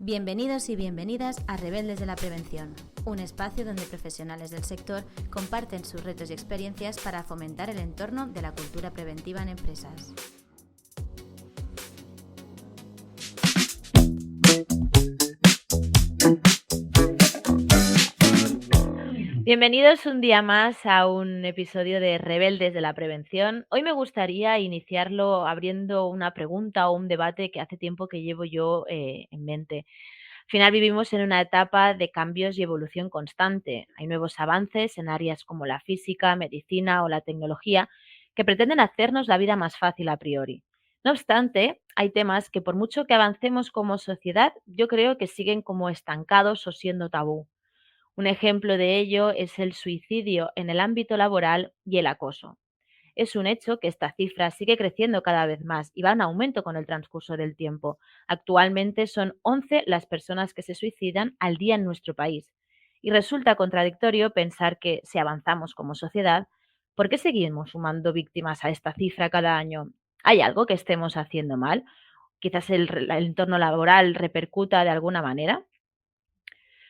Bienvenidos y bienvenidas a Rebeldes de la Prevención, un espacio donde profesionales del sector comparten sus retos y experiencias para fomentar el entorno de la cultura preventiva en empresas. Bienvenidos un día más a un episodio de Rebeldes de la Prevención. Hoy me gustaría iniciarlo abriendo una pregunta o un debate que hace tiempo que llevo yo en mente. Al final vivimos en una etapa de cambios y evolución constante. Hay nuevos avances en áreas como la física, medicina o la tecnología que pretenden hacernos la vida más fácil a priori. No obstante, hay temas que por mucho que avancemos como sociedad, yo creo que siguen como estancados o siendo tabú. Un ejemplo de ello es el suicidio en el ámbito laboral y el acoso. Es un hecho que esta cifra sigue creciendo cada vez más y va en aumento con el transcurso del tiempo. Actualmente son 11 las personas que se suicidan al día en nuestro país. Y resulta contradictorio pensar que si avanzamos como sociedad, ¿por qué seguimos sumando víctimas a esta cifra cada año? ¿Hay algo que estemos haciendo mal? Quizás el entorno laboral repercuta de alguna manera.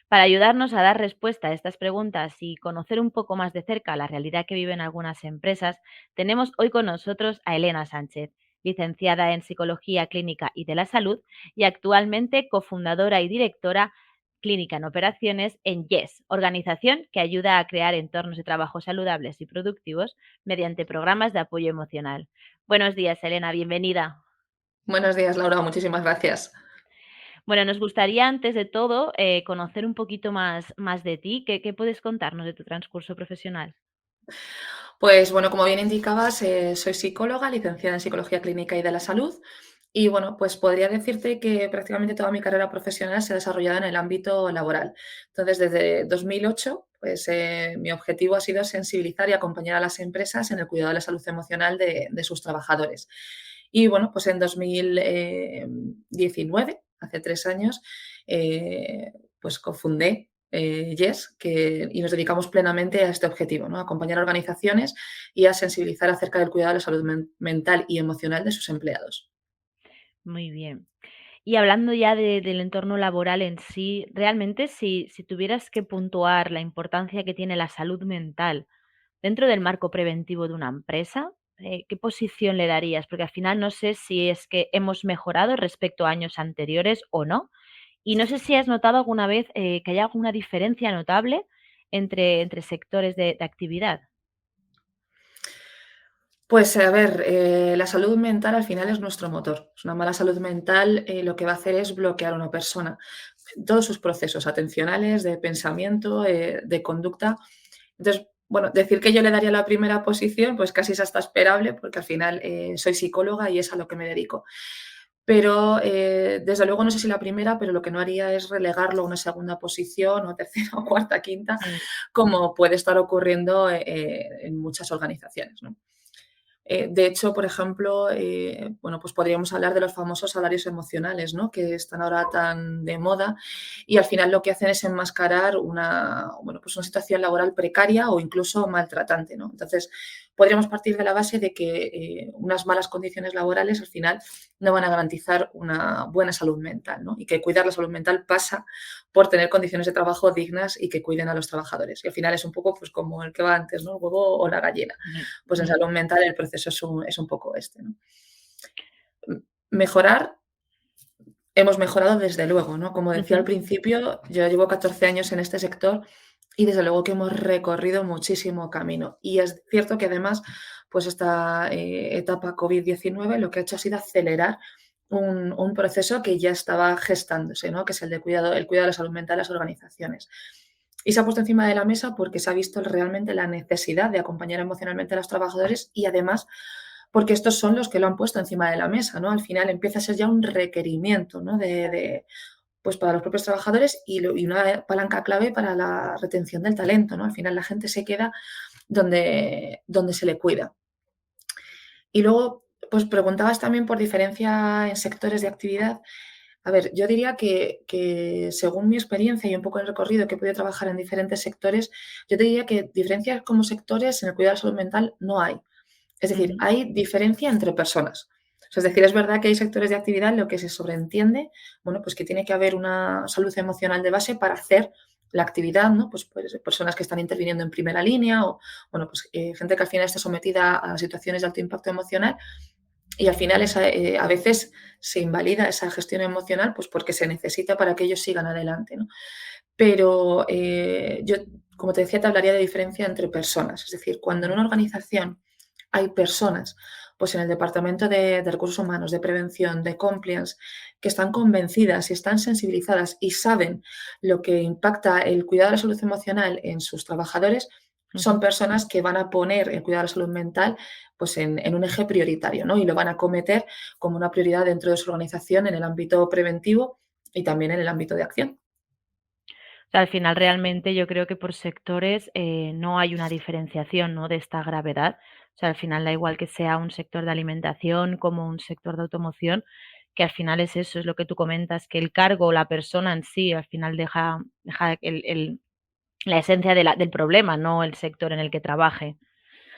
Para ayudarnos a dar respuesta a estas preguntas y conocer un poco más de cerca la realidad que viven algunas empresas, tenemos hoy con nosotros a Elena Sánchez, licenciada en Psicología Clínica y de la Salud y actualmente cofundadora y directora clínica en operaciones en YES, organización que ayuda a crear entornos de trabajo saludables y productivos mediante programas de apoyo emocional. Buenos días, Elena, bienvenida. Buenos días, Laura, muchísimas gracias. Bueno, nos gustaría antes de todo conocer un poquito más de ti. ¿Qué puedes contarnos de tu transcurso profesional? Pues bueno, como bien indicabas, soy psicóloga, licenciada en Psicología Clínica y de la Salud. Y bueno, pues podría decirte que prácticamente toda mi carrera profesional se ha desarrollado en el ámbito laboral. Entonces, desde 2008, pues mi objetivo ha sido sensibilizar y acompañar a las empresas en el cuidado de la salud emocional de sus trabajadores. Y bueno, pues en 2019, hace 3 años, eh, pues cofundé Yes, y nos dedicamos plenamente a este objetivo, ¿no? A acompañar a organizaciones y a sensibilizar acerca del cuidado de la salud mental y emocional de sus empleados. Muy bien. Y hablando ya del entorno laboral en sí, realmente si tuvieras que puntuar la importancia que tiene la salud mental dentro del marco preventivo de una empresa, ¿qué posición le darías? Porque al final no sé si es que hemos mejorado respecto a años anteriores o no. Y no sé si has notado alguna vez que haya alguna diferencia notable entre sectores de actividad. Pues a ver, la salud mental al final es nuestro motor. Una mala salud mental lo que va a hacer es bloquear a una persona. Todos sus procesos atencionales, de pensamiento, de conducta. Entonces, bueno, decir que yo le daría la primera posición, pues casi es hasta esperable, porque al final soy psicóloga y es a lo que me dedico. Pero desde luego no sé si la primera, pero lo que no haría es relegarlo a una segunda posición o tercera o cuarta, quinta, Mm. como puede estar ocurriendo en muchas organizaciones, ¿no? De hecho, por ejemplo, bueno, pues podríamos hablar de los famosos salarios emocionales, ¿no? Que están ahora tan de moda y al final lo que hacen es enmascarar bueno, pues una situación laboral precaria o incluso maltratante, ¿no? Entonces, podríamos partir de la base de que unas malas condiciones laborales al final no van a garantizar una buena salud mental, ¿no? Y que cuidar la salud mental pasa por tener condiciones de trabajo dignas y que cuiden a los trabajadores. Y al final es un poco pues como el que va antes, ¿no? El huevo o la gallina. Ujú, Pues en ujú, salud mental el proceso es un poco este, ¿no? Mejorar, hemos mejorado desde luego, ¿no? Como decía al ujú. principio, yo llevo 14 años en este sector y desde luego que hemos recorrido muchísimo camino. Y es cierto que además, pues esta etapa COVID-19 lo que ha hecho ha sido acelerar un proceso que ya estaba gestándose, ¿no? Que es el cuidado de la salud mental en las organizaciones. Y se ha puesto encima de la mesa porque se ha visto realmente la necesidad de acompañar emocionalmente a los trabajadores y además porque estos son los que lo han puesto encima de la mesa, ¿no? Al final empieza a ser ya un requerimiento, ¿no? Pues para los propios trabajadores y una palanca clave para la retención del talento, ¿no? Al final la gente se queda donde se le cuida. Y luego, pues preguntabas también por diferencia en sectores de actividad. A ver, yo diría que según mi experiencia y un poco el recorrido que he podido trabajar en diferentes sectores, yo te diría que diferencias como sectores en el cuidado de la salud mental no hay. Es decir, Ujú, hay diferencia entre personas. sea, es decir, es verdad que hay sectores de actividad en lo que se sobreentiende, bueno, pues que tiene que haber una salud emocional de base para hacer la actividad, ¿no? Pues personas que están interviniendo en primera línea o, bueno, pues gente que al final está sometida a situaciones de alto impacto emocional y al final a veces se invalida esa gestión emocional pues porque se necesita para que ellos sigan adelante, ¿no? Pero yo, como te decía, te hablaría de diferencia entre personas. Es decir, cuando en una organización hay personas, pues en el departamento de recursos humanos, de prevención, de compliance, que están convencidas y están sensibilizadas y saben lo que impacta el cuidado de la salud emocional en sus trabajadores, son Ujú. personas que van a poner el cuidado de la salud mental pues en un eje prioritario, ¿no? Y lo van a cometer como una prioridad dentro de su organización en el ámbito preventivo y también en el ámbito de acción. O sea, al final, realmente, yo creo que por sectores, no hay una diferenciación, ¿no?, de esta gravedad. O sea, al final da igual que sea un sector de alimentación como un sector de automoción, que al final es eso, es lo que tú comentas, que el cargo o la persona en sí, al final deja el la esencia de la del problema, no el sector en el que trabaje.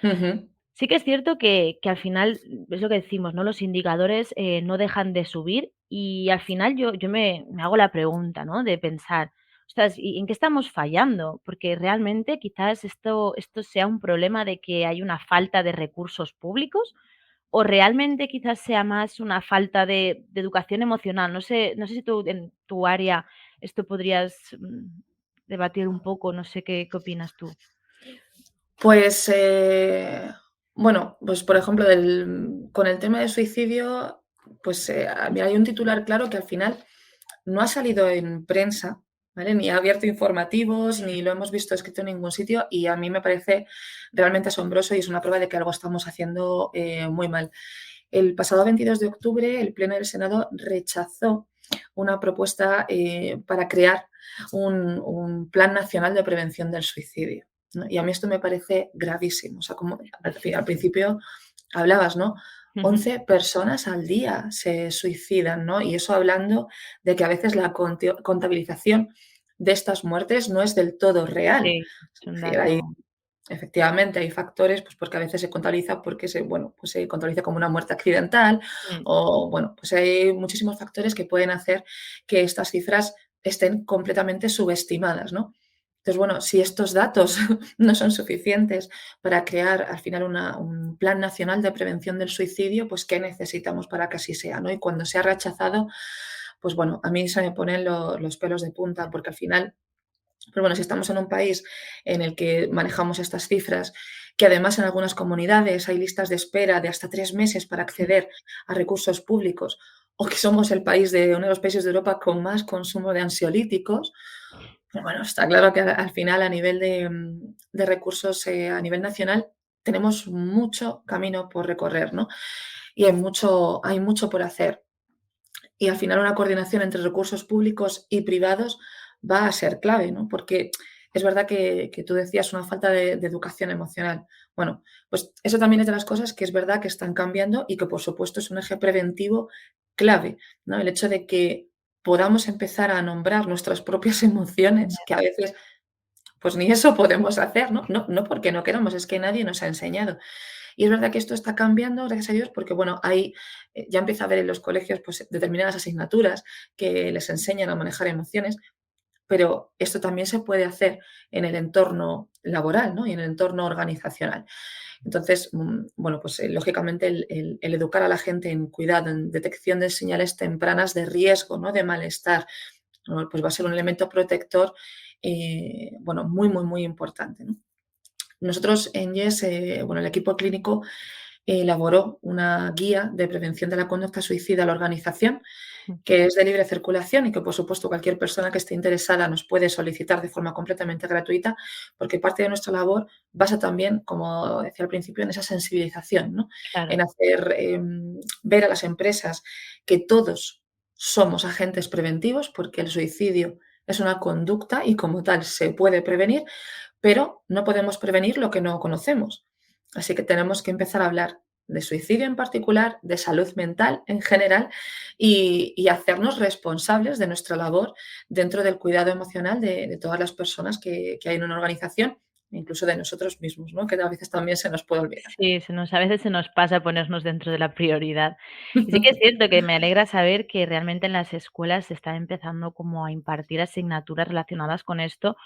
Ujú. Sí que es cierto que al final, es lo que decimos, ¿no? Los indicadores, no dejan de subir y al final yo me hago la pregunta, ¿no? De pensar, ostras, ¿y en qué estamos fallando? Porque realmente quizás esto sea un problema de que hay una falta de recursos públicos, o realmente quizás sea más una falta de educación emocional. No sé si tú en tu área esto podrías, debatir un poco, no sé qué opinas tú. Pues, bueno, pues por ejemplo, con el tema del suicidio, pues mira, hay un titular claro que al final no ha salido en prensa, ¿vale? Ni ha abierto informativos, ni lo hemos visto escrito en ningún sitio y a mí me parece realmente asombroso y es una prueba de que algo estamos haciendo muy mal. El pasado 22 de octubre, el Pleno del Senado rechazó una propuesta para crear un Plan Nacional de Prevención del Suicidio, ¿no? Y a mí esto me parece gravísimo. O sea, como al principio hablabas, ¿no? Ujú. 11 personas al día se suicidan, ¿no? Y eso hablando de que a veces la contabilización de estas muertes no es del todo real. Sí, es Es un decir, hay dato. efectivamente, hay factores, pues porque a veces se contabiliza porque bueno, pues se contabiliza como una muerte accidental Mm. o, bueno, pues hay muchísimos factores que pueden hacer que estas cifras estén completamente subestimadas, ¿no? Entonces, bueno, si estos datos no son suficientes para crear al final un plan nacional de prevención del suicidio, pues ¿qué necesitamos para que así sea, ¿no? Y cuando se ha rechazado, pues bueno, a mí se me ponen los pelos de punta porque al final pero bueno, si estamos en un país en el que manejamos estas cifras, que además en algunas comunidades hay listas de espera de hasta 3 meses para Mm. acceder a recursos públicos, o que somos el país uno de los países de Europa con más consumo de ansiolíticos, pues bueno, está claro que al final a nivel de recursos a nivel nacional tenemos mucho camino por recorrer, ¿no? Y hay mucho por hacer. Y al final una coordinación entre recursos públicos y privados va a ser clave, ¿no? Porque es verdad que tú decías una falta de educación emocional. Bueno, pues eso también es de las cosas que es verdad que están cambiando y que por supuesto es un eje preventivo clave, ¿no? El hecho de que podamos empezar a nombrar nuestras propias emociones, que a veces pues ni eso podemos hacer, ¿no? No porque no queramos, es que nadie nos ha enseñado. Y es verdad que esto está cambiando, gracias a Dios, porque bueno, ya empieza a haber en los colegios pues, determinadas asignaturas que les enseñan a manejar emociones, pero esto también se puede hacer en el entorno laboral, ¿no? Y en el entorno organizacional. Entonces, bueno, pues lógicamente el educar a la gente en cuidado, en detección de señales tempranas de riesgo, ¿no? De malestar, ¿no? Pues va a ser un elemento protector, bueno, muy, muy, muy importante, ¿no? Nosotros en YES, bueno, el equipo clínico elaboró una guía de prevención de la conducta suicida a la organización, Mm. que es de libre circulación y que, por supuesto, cualquier persona que esté interesada nos puede solicitar de forma completamente gratuita, porque parte de nuestra labor basa también, como decía al principio, en esa sensibilización, ¿no? Claro. En hacer ver a las empresas que todos somos agentes preventivos, porque el suicidio es una conducta y como tal se puede prevenir, pero no podemos prevenir lo que no conocemos. Así que tenemos que empezar a hablar de suicidio en particular, de salud mental en general y hacernos responsables de nuestra labor dentro del cuidado emocional de todas las personas que hay en una organización incluso de nosotros mismos, ¿no? Que a veces también se nos puede olvidar. Sí, a veces se nos pasa ponernos dentro de la prioridad. Y sí que es cierto que me alegra saber que realmente en las escuelas se está empezando como a impartir asignaturas relacionadas con esto,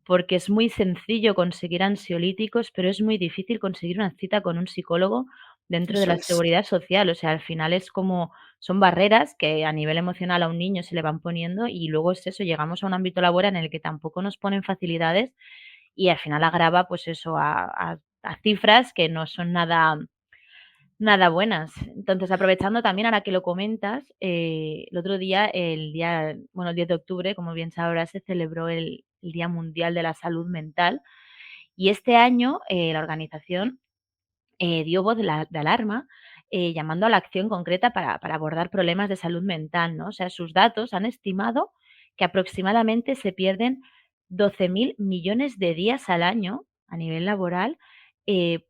porque es muy sencillo conseguir ansiolíticos, pero es muy difícil conseguir una cita con un psicólogo dentro de Eso la es. seguridad social. O sea, al final es como son barreras que a nivel emocional a un niño se le van poniendo y luego es eso, llegamos a un ámbito laboral en el que tampoco nos ponen facilidades y al final agrava, pues eso, a cifras que no son nada buenas. Entonces, aprovechando también ahora que lo comentas, el otro día, el 10 de octubre, como bien sabrás, se celebró el Día Mundial de la Salud Mental y este año, la organización dio voz de alarma, llamando a la acción concreta para abordar problemas de salud mental, ¿no? O sea, sus datos han estimado que aproximadamente se pierden 12.000 millones de días al año a nivel laboral,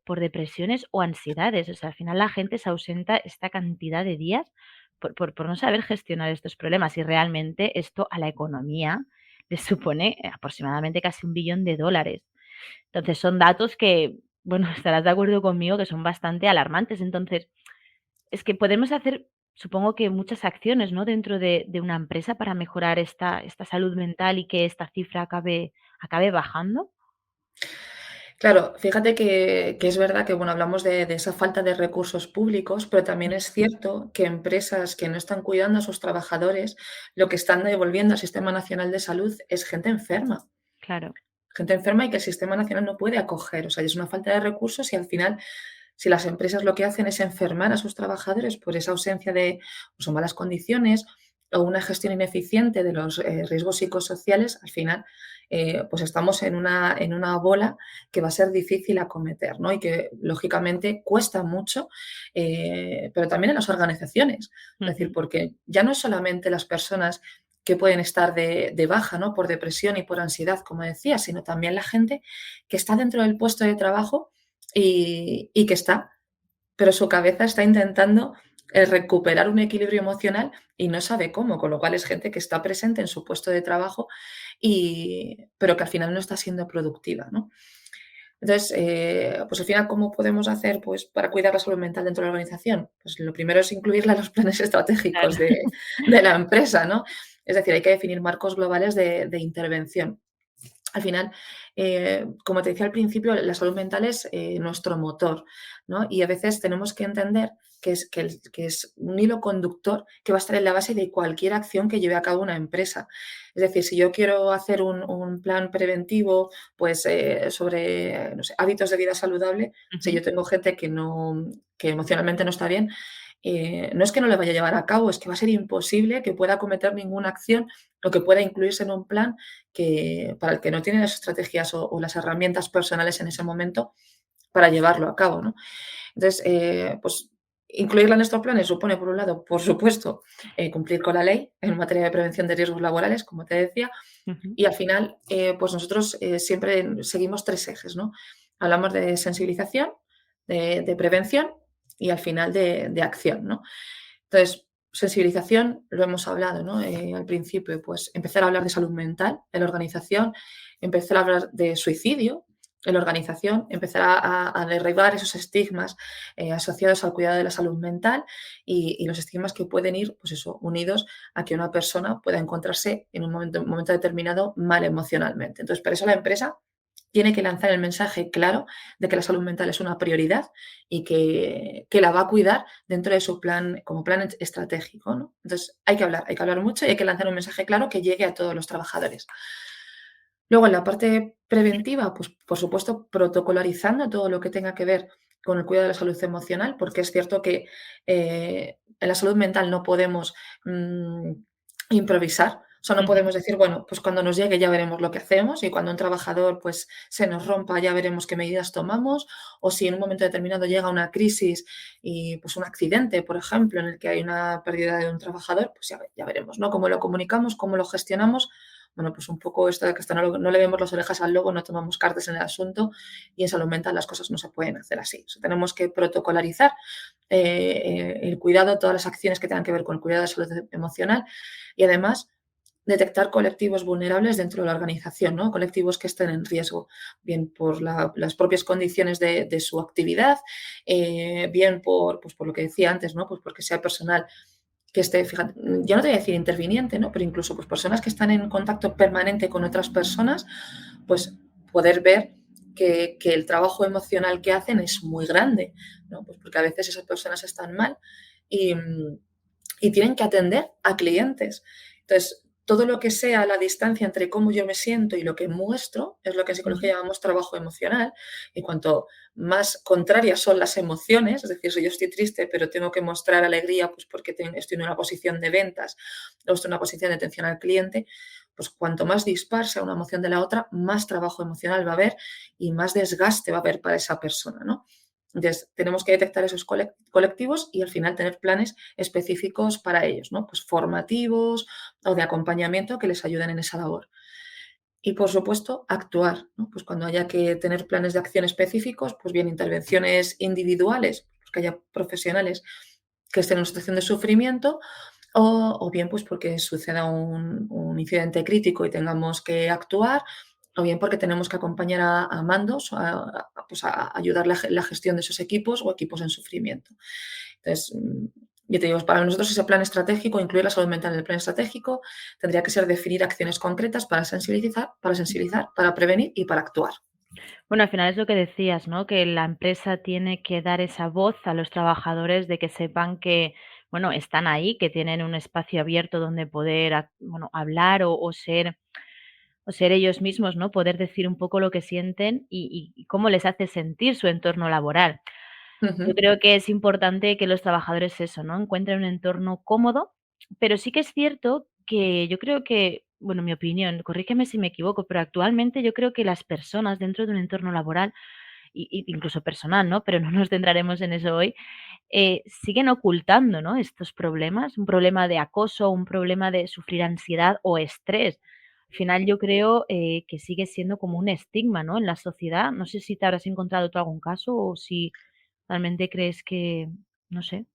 por depresiones o ansiedades. O sea, al final la gente se ausenta esta cantidad de días por no saber gestionar estos problemas, y realmente esto a la economía le supone aproximadamente casi $1 billón. Entonces, son datos que, bueno, estarás de acuerdo conmigo que son bastante alarmantes. Entonces, es que podemos hacer, supongo que muchas acciones, ¿no?, dentro de una empresa para mejorar esta salud mental y que esta cifra acabe bajando. Claro, fíjate que es verdad que, bueno, hablamos de esa falta de recursos públicos, pero también es cierto que empresas que no están cuidando a sus trabajadores, lo que están devolviendo al Sistema Nacional de Salud es Claro. gente enferma y que el Sistema Nacional no puede acoger. O sea, es una falta de recursos y al final, si las empresas lo que hacen es enfermar a sus trabajadores por esa ausencia de pues, o malas condiciones o una gestión ineficiente de los riesgos psicosociales, al final pues estamos en una bola que va a ser difícil acometer, ¿no? Y que lógicamente cuesta mucho, pero también en las organizaciones. Es decir, Ujú. porque ya no es solamente las personas que pueden estar de baja, ¿no? Por depresión y por ansiedad, como decía, sino también la gente que está dentro del puesto de trabajo y que está, pero su cabeza está intentando recuperar un equilibrio emocional y no sabe cómo, con lo cual es gente que está presente en su puesto de trabajo pero que al final no está siendo productiva, ¿no? Entonces, pues al final, ¿cómo podemos hacer pues, para cuidar la salud mental dentro de la organización? Pues lo primero es incluirla en los planes estratégicos Claro. de la empresa, ¿no? Es decir, hay que definir marcos globales de intervención. Al final, como te decía al principio, la salud mental es nuestro motor, ¿no? Y a veces tenemos que entender que es un hilo conductor que va a estar en la base de cualquier acción que lleve a cabo una empresa. Es decir, si yo quiero hacer un plan preventivo pues, sobre no sé, hábitos de vida saludable, si Ujú. yo tengo gente que emocionalmente no está bien, no es que no le vaya a llevar a cabo, es que va a ser imposible que pueda cometer ninguna acción o que pueda incluirse en un plan para el que no tiene las estrategias o las herramientas personales en ese momento para llevarlo a cabo, ¿no? Entonces, pues incluirla en estos planes supone, por un lado, por supuesto, cumplir con la ley en materia de prevención de riesgos laborales, como te decía, Ujú. y al final, pues nosotros siempre seguimos tres ejes, ¿no? Hablamos de sensibilización, de prevención y al final de acción, ¿no? Entonces, sensibilización, lo hemos hablado, ¿no? Al principio, pues empezar a hablar de salud mental en la organización, empezar a hablar de suicidio en la organización, empezar a derribar esos estigmas asociados al cuidado de la salud mental y los estigmas que pueden ir, pues eso, unidos a que una persona pueda encontrarse en un momento determinado mal emocionalmente. Entonces, para eso la empresa tiene que lanzar el mensaje claro de que la salud mental es una prioridad y que la va a cuidar dentro de su plan, como plan estratégico, ¿no? Entonces, hay que hablar mucho y hay que lanzar un mensaje claro que llegue a todos los trabajadores. Luego, en la parte preventiva, pues por supuesto, protocolarizando todo lo que tenga que ver con el cuidado de la salud emocional, porque es cierto que en la salud mental no podemos improvisar. O sea, no Ujú. podemos decir, bueno, pues cuando nos llegue ya veremos lo que hacemos y cuando un trabajador pues se nos rompa ya veremos qué medidas tomamos o si en un momento determinado llega una crisis y pues un accidente, por ejemplo, en el que hay una pérdida de un trabajador, pues ya veremos, ¿no? Cómo lo comunicamos, cómo lo gestionamos. Bueno, pues un poco esto de que hasta no le vemos las orejas al lobo, no tomamos cartas en el asunto y en salud mental las cosas no se pueden hacer así. O sea, tenemos que protocolarizar el cuidado, todas las acciones que tengan que ver con el cuidado de la salud emocional y además detectar colectivos vulnerables dentro de la organización, ¿no? Colectivos que estén en riesgo, bien por las propias condiciones de su actividad, bien por lo que decía antes, ¿no? Pues porque sea personal que esté, fíjate, yo no te voy a decir interviniente, ¿no? Pero incluso pues, personas que están en contacto permanente con otras personas, pues poder ver que el trabajo emocional que hacen es muy grande, ¿no? Pues porque a veces esas personas están mal y, y tienen que atender a clientes. Entonces, todo lo que sea la distancia entre cómo yo me siento y lo que muestro es lo que en psicología Ujú. llamamos trabajo emocional. Y cuanto más contrarias son las emociones, es decir, si yo estoy triste pero tengo que mostrar alegría pues porque estoy en una posición de ventas o estoy en una posición de atención al cliente, pues cuanto más dispar sea una emoción de la otra, más trabajo emocional va a haber y más desgaste va a haber para esa persona, ¿no? Entonces, tenemos que detectar esos colectivos y al final tener planes específicos para ellos, ¿no? Pues formativos o de acompañamiento que les ayuden en esa labor. Y por supuesto, actuar, ¿no? Pues cuando haya que tener planes de acción específicos, pues bien, intervenciones individuales, pues que haya profesionales que estén en una situación de sufrimiento o bien pues porque suceda un incidente crítico y tengamos que actuar, o bien porque tenemos que acompañar a mandos, pues a ayudar la gestión de esos equipos o equipos en sufrimiento. Entonces, yo te digo, para nosotros ese plan estratégico, incluir la salud mental en el plan estratégico, tendría que ser definir acciones concretas para sensibilizar, para prevenir y para actuar. Bueno, al final es lo que decías, ¿no? Que la empresa tiene que dar esa voz a los trabajadores de que sepan que, bueno, están ahí, que tienen un espacio abierto donde poder, bueno, hablar o ser ellos mismos, ¿no? Poder decir un poco lo que sienten y cómo les hace sentir su entorno laboral. Yo Ujú, creo que es importante que los trabajadores eso, ¿no? Encuentren un entorno cómodo, pero sí que es cierto que yo creo que, bueno, mi opinión, corrígeme si me equivoco, pero actualmente yo creo que las personas dentro de un entorno laboral y incluso personal, ¿no? Pero no nos centraremos en eso hoy, siguen ocultando, ¿no? Estos problemas, un problema de acoso, un problema de sufrir ansiedad o estrés. Al final yo creo que sigue siendo como un estigma, ¿no? En la sociedad. No sé si te habrás encontrado tú algún caso o si realmente crees que, no sé.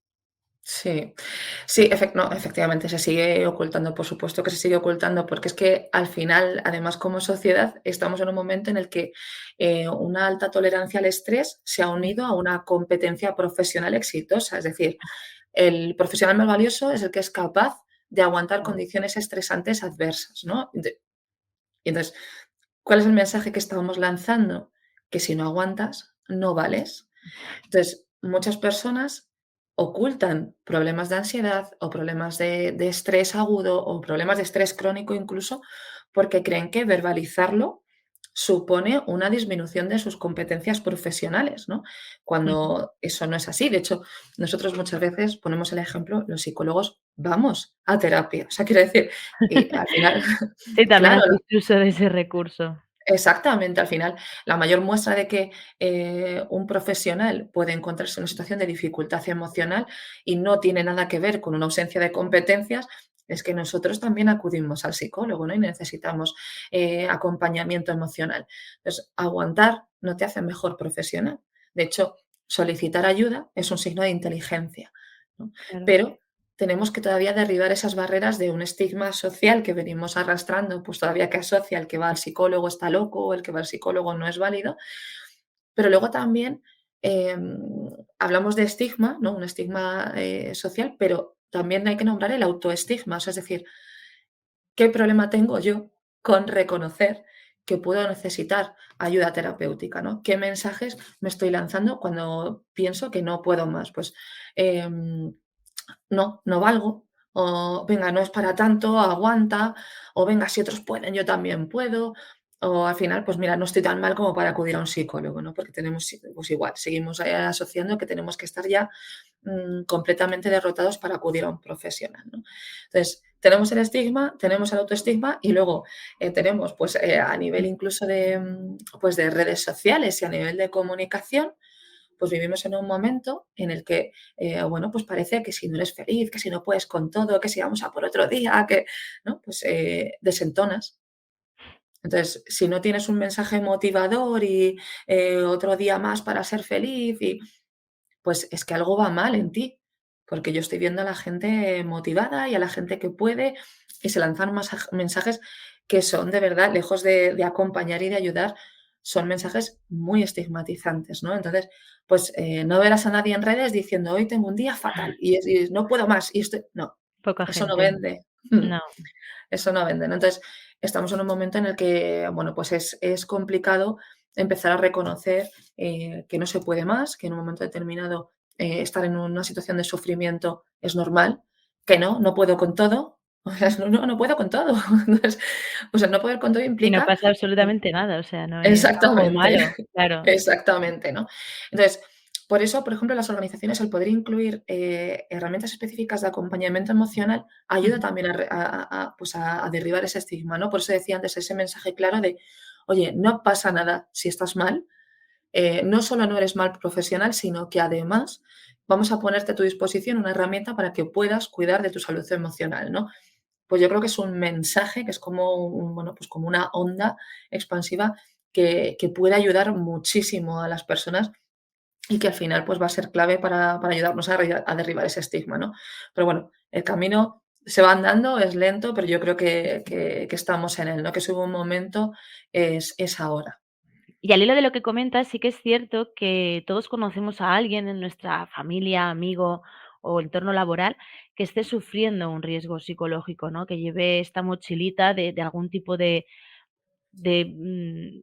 sí, sí, no, efectivamente se sigue ocultando, por supuesto que se sigue ocultando, porque es que al final, además como sociedad, estamos en un momento en el que una alta tolerancia al estrés se ha Mm, unido a una competencia profesional exitosa. Es decir, el profesional más valioso es el que es capaz de aguantar claro. condiciones estresantes adversas, ¿no? Y entonces, ¿cuál es el mensaje que estamos lanzando? Que si no aguantas, no vales. Entonces, muchas personas ocultan problemas de ansiedad o problemas de estrés agudo o problemas de estrés crónico incluso porque creen que verbalizarlo supone una disminución de sus competencias profesionales, ¿no? Ujú. Cuando eso no es así. De hecho, nosotros muchas veces ponemos el ejemplo, los psicólogos vamos a terapia. O sea, quiero decir, y al final, Sí, también claro, hacéis uso de ese recurso. exactamente, al final, la mayor muestra de que un profesional puede encontrarse en una situación de dificultad emocional y no tiene nada que ver con una ausencia de competencias, es que nosotros también acudimos al psicólogo, ¿no? Y necesitamos acompañamiento emocional. Entonces, aguantar no te hace mejor profesional. De hecho, solicitar ayuda es un signo de inteligencia, ¿no? Claro. Pero tenemos que todavía derribar esas barreras de un estigma social que venimos arrastrando, pues todavía que asocia el que va al psicólogo está loco o el que va al psicólogo no es válido. Pero luego también hablamos de estigma, ¿no? Un estigma social, pero también hay que nombrar el autoestigma, o sea, es decir, ¿qué problema tengo yo con reconocer que puedo necesitar ayuda terapéutica, ¿no? ¿Qué mensajes me estoy lanzando cuando pienso que no puedo más? Pues no, no valgo, o venga, no es para tanto, aguanta, o venga, si otros pueden, yo también puedo, o al final, pues mira, no estoy tan mal como para acudir a un psicólogo, ¿no? Porque tenemos, pues igual, seguimos asociando que tenemos que estar ya completamente derrotados para acudir a un profesional, ¿no? Entonces, tenemos el estigma, tenemos el autoestigma y luego tenemos, pues a nivel incluso de, pues, de redes sociales y a nivel de comunicación, pues vivimos en un momento en el que, bueno, pues parece que si no eres feliz, que si no puedes con todo, que si vamos a por otro día, que, ¿no? Pues desentonas. Entonces, si no tienes un mensaje motivador y otro día más para ser feliz, y, pues es que algo va mal en ti, porque yo estoy viendo a la gente motivada y a la gente que puede. y se lanzan mensajes que son de verdad, lejos de acompañar y de ayudar, son mensajes muy estigmatizantes, ¿no? Entonces, pues no verás a nadie en redes diciendo, hoy tengo un día fatal y no puedo más. Y estoy... No, Poca eso no gente. vende. No. Eso no vende, ¿no? Entonces, estamos en un momento en el que, bueno, pues es complicado empezar a reconocer que no se puede más, que en un momento determinado estar en una situación de sufrimiento es normal, que no puedo con todo. O sea, no puedo con todo. Entonces, o sea, no poder con todo Y no implica pasa absolutamente nada, o sea, no es algo exactamente, malo, claro. exactamente, ¿no? Entonces, por eso, por ejemplo, las organizaciones, el poder incluir herramientas específicas de acompañamiento emocional ayuda Ujú. también pues a derribar ese estigma, ¿no? Por eso decía antes ese mensaje claro de, oye, no pasa nada si estás mal, no solo no eres mal profesional, sino que además vamos a ponerte a tu disposición una herramienta para que puedas cuidar de tu salud emocional, ¿no? Pues yo creo que es un mensaje que es como, bueno, pues como una onda expansiva que puede ayudar muchísimo a las personas y que al final pues va a ser clave para ayudarnos a derribar ese estigma, ¿no? Pero bueno, el camino se va andando, es lento, pero yo creo que estamos en él, ¿no? Que si hubo un momento, es ahora. Y al hilo de lo que comentas, sí que es cierto que todos conocemos a alguien en nuestra familia, amigo o entorno laboral que esté sufriendo un riesgo psicológico, ¿no? Que lleve esta mochilita de algún tipo de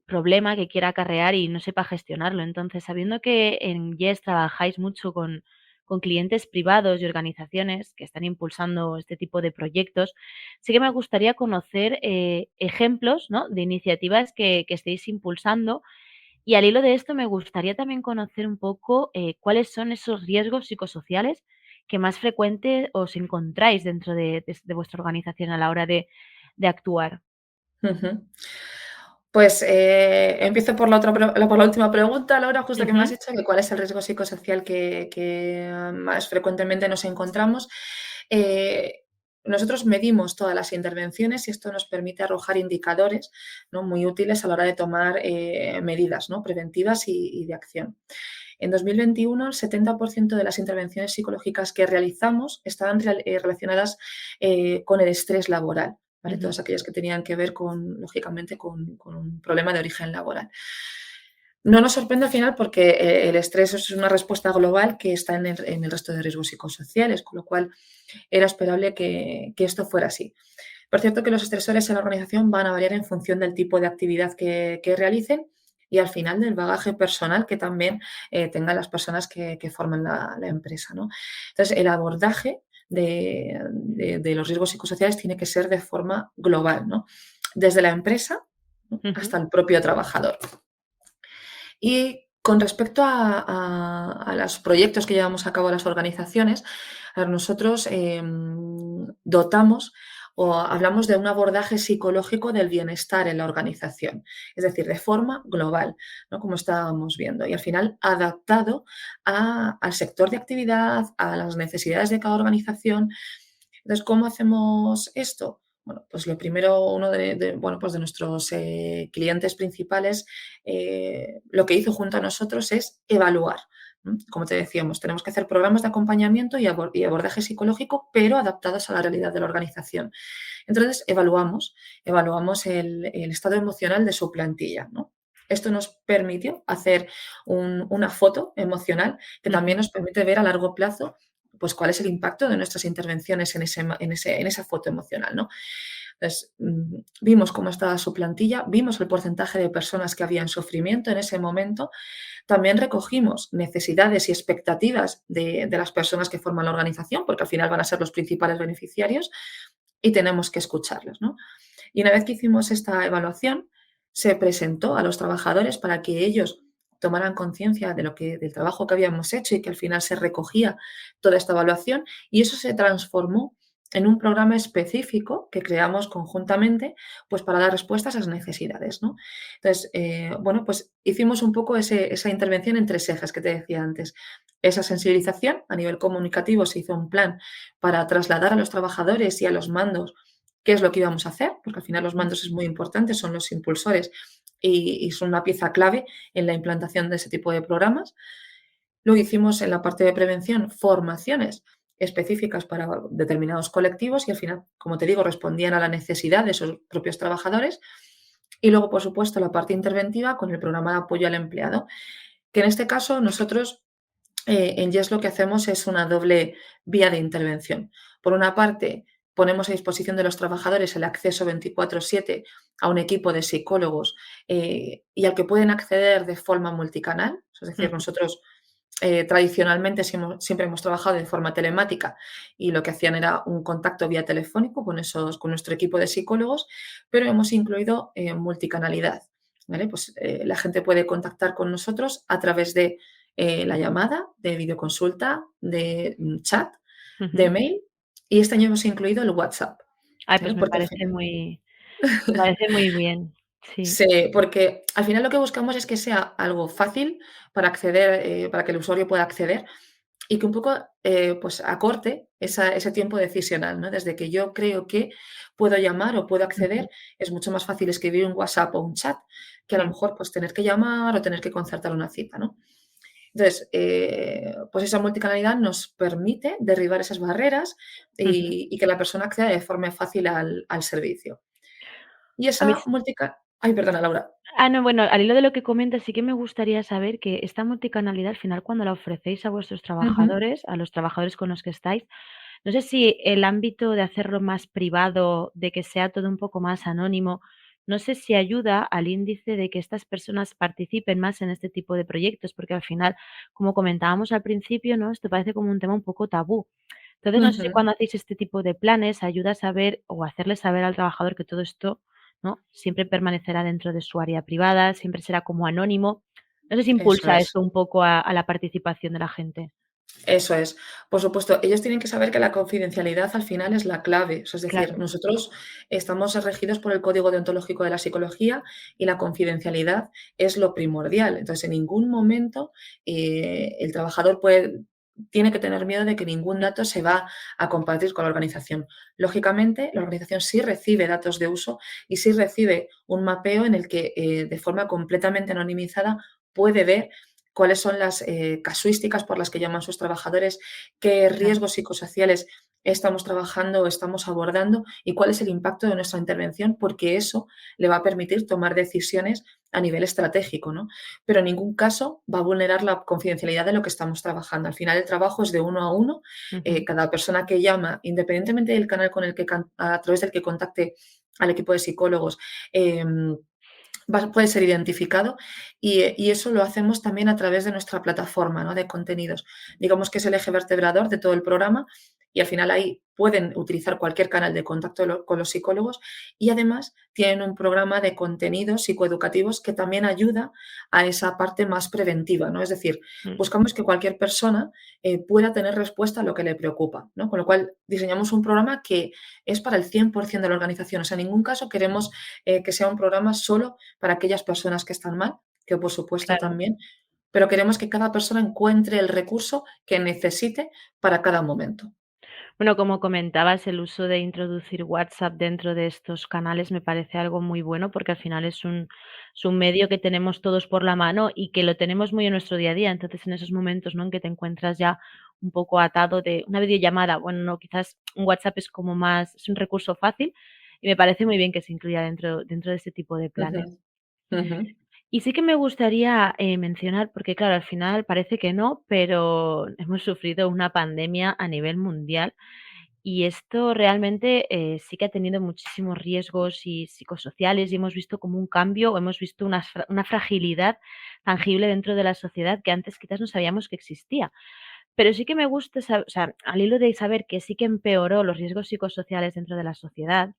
problema que quiera acarrear y no sepa gestionarlo. Entonces, sabiendo que en Yes trabajáis mucho con clientes privados y organizaciones que están impulsando este tipo de proyectos, sí que me gustaría conocer ejemplos, ¿no?, de iniciativas que estéis impulsando. Y al hilo de esto, me gustaría también conocer un poco cuáles son esos riesgos psicosociales que más frecuente os encontráis dentro de vuestra organización a la hora de actuar. Ujú. Pues empiezo por por la última pregunta, Laura, justo que me has Ujú, hecho, que cuál es el riesgo psicosocial que más frecuentemente nos encontramos. Eh, Nosotros medimos todas las intervenciones y esto nos permite arrojar indicadores, ¿no?, muy útiles a la hora de tomar medidas, ¿no?, preventivas y de acción. En 2021, el 70% de las intervenciones psicológicas que realizamos estaban relacionadas con el estrés laboral. ¿Vale? ujú. Todas aquellas que tenían que ver con, lógicamente, con un problema de origen laboral. No nos sorprende al final porque el estrés es una respuesta global que está en el resto de riesgos psicosociales, con lo cual era esperable que esto fuera así. Por cierto, que los estresores en la organización van a variar en función del tipo de actividad que realicen y al final del bagaje personal que también tengan las personas que forman la empresa, ¿no? Entonces, el abordaje de los riesgos psicosociales tiene que ser de forma global, ¿no? Desde la empresa, ¿no?, Ujú, hasta el propio trabajador. Y con respecto a los proyectos que llevamos a cabo las organizaciones, a ver, nosotros dotamos o hablamos de un abordaje psicológico del bienestar en la organización, es decir, de forma global, ¿no?, como estábamos viendo, y al final adaptado al sector de actividad, a las necesidades de cada organización. Entonces, ¿cómo hacemos esto? Bueno, pues lo primero, uno bueno, pues de nuestros clientes principales, lo que hizo junto a nosotros es evaluar. Como te decíamos, tenemos que hacer programas de acompañamiento y abordaje psicológico, pero adaptados a la realidad de la organización. Entonces, evaluamos el estado emocional de su plantilla, ¿no? Esto nos permitió hacer una foto emocional que también ujú. nos permite ver a largo plazo pues cuál es el impacto de nuestras intervenciones en esa foto emocional, ¿no? Entonces, vimos cómo estaba su plantilla, vimos el porcentaje de personas que había en sufrimiento en ese momento, también recogimos necesidades y expectativas de las personas que forman la organización, porque al final van a ser los principales beneficiarios y tenemos que escucharlos, ¿no? Y una vez que hicimos esta evaluación, se presentó a los trabajadores para que ellos tomaran conciencia del trabajo que habíamos hecho y que al final se recogía toda esta evaluación y eso se transformó en un programa específico que creamos conjuntamente pues para dar respuesta a esas necesidades, ¿no? Entonces, bueno, pues hicimos un poco esa intervención en tres ejes que te decía antes. Esa sensibilización a nivel comunicativo, se hizo un plan para trasladar a los trabajadores y a los mandos qué es lo que íbamos a hacer, porque al final los mandos es muy importante, son los impulsores y son una pieza clave en la implantación de ese tipo de programas. Luego hicimos en la parte de prevención formaciones específicas para determinados colectivos y al final, como te digo, respondían a la necesidad de esos propios trabajadores. Y luego, por supuesto, la parte interventiva con el programa de apoyo al empleado, que en este caso nosotros en Yes lo que hacemos es una doble vía de intervención. Por una parte, ponemos a disposición de los trabajadores el acceso 24/7 a un equipo de psicólogos y al que pueden acceder de forma multicanal. Es decir, Ujú. nosotros tradicionalmente siempre hemos trabajado de forma telemática y lo que hacían era un contacto vía telefónico con nuestro equipo de psicólogos, pero hemos incluido multicanalidad. ¿Vale? Pues la gente puede contactar con nosotros a través de la llamada, de videoconsulta, de chat, de Ujú. mail y este año hemos incluido el WhatsApp. Ay, ¿Vale? pues me parece muy bien. Sí. Sí, porque al final lo que buscamos es que sea algo fácil para acceder, para que el usuario pueda acceder y que un poco pues acorte ese tiempo decisional, ¿no? Desde que yo creo que puedo llamar o puedo Ujú. acceder, es mucho más fácil escribir un WhatsApp o un chat que a lo Sí. mejor pues tener que llamar o tener que concertar una cita, ¿no? Entonces, pues esa multicanalidad nos permite derribar esas barreras Ujú. y que la persona acceda de forma fácil al servicio. Y A mí esa multica ay, perdona, Laura. No, bueno, al hilo de lo que comentas, sí que me gustaría saber que esta multicanalidad, al final, cuando la ofrecéis a vuestros Ujú, trabajadores, a los trabajadores con los que estáis, no sé si el ámbito de hacerlo más privado, de que sea todo un poco más anónimo, no sé si ayuda al índice de que estas personas participen más en este tipo de proyectos, porque al final, como comentábamos al principio, ¿no? Esto parece como un tema un poco tabú. Entonces, no sé si ujú. cuando hacéis este tipo de planes ayuda a saber o hacerle saber al trabajador que todo esto, ¿no? Siempre permanecerá dentro de su área privada, siempre será como anónimo. No sé si Eso impulsa es. esto un poco a la participación de la gente. Eso es. Por supuesto, ellos tienen que saber que la confidencialidad al final es la clave. O sea, es decir, Claro. nosotros estamos regidos por el Código Deontológico de la Psicología y la confidencialidad es lo primordial. Entonces, en ningún momento el trabajador tiene que tener miedo de que ningún dato se va a compartir con la organización. Lógicamente, la organización sí recibe datos de uso y sí recibe un mapeo en el que de forma completamente anonimizada puede ver cuáles son las casuísticas por las que llaman sus trabajadores, qué Claro. riesgos psicosociales estamos trabajando o estamos abordando y cuál es el impacto de nuestra intervención, porque eso le va a permitir tomar decisiones a nivel estratégico, ¿no? Pero en ningún caso va a vulnerar la confidencialidad de lo que estamos trabajando. Al final el trabajo es de uno a uno. Ujú. Cada persona que llama, independientemente del canal con el que a través del que contacte al equipo de psicólogos, puede ser identificado y eso lo hacemos también a través de nuestra plataforma, ¿no? De contenidos. Digamos que es el eje vertebrador de todo el programa y al final ahí pueden utilizar cualquier canal de contacto con los psicólogos y además tienen un programa de contenidos psicoeducativos que también ayuda a esa parte más preventiva, ¿no? Es decir, Mm. buscamos que cualquier persona pueda tener respuesta a lo que le preocupa, ¿no? Con lo cual diseñamos un programa que es para el 100% de la organización. O sea, en ningún caso queremos que sea un programa solo para aquellas personas que están mal, que por supuesto Claro. también, pero queremos que cada persona encuentre el recurso que necesite para cada momento. Bueno, como comentabas, el uso de introducir WhatsApp dentro de estos canales me parece algo muy bueno, porque al final es un medio que tenemos todos por la mano y que lo tenemos muy en nuestro día a día. Entonces, en esos momentos, ¿no?, en que te encuentras ya un poco atado de una videollamada, bueno, no, quizás un WhatsApp es como más, es un recurso fácil y me parece muy bien que se incluya dentro de este tipo de Ujú, planes. ujú, Y sí que me gustaría, mencionar, porque claro, al final parece que no, pero hemos sufrido una pandemia a nivel mundial y esto realmente, sí que ha tenido muchísimos riesgos y psicosociales, y hemos visto como un cambio, o hemos visto una fragilidad tangible dentro de la sociedad que antes quizás no sabíamos que existía. Pero sí que me gusta o sea, al hilo de saber que sí que empeoró los riesgos psicosociales dentro de la sociedad,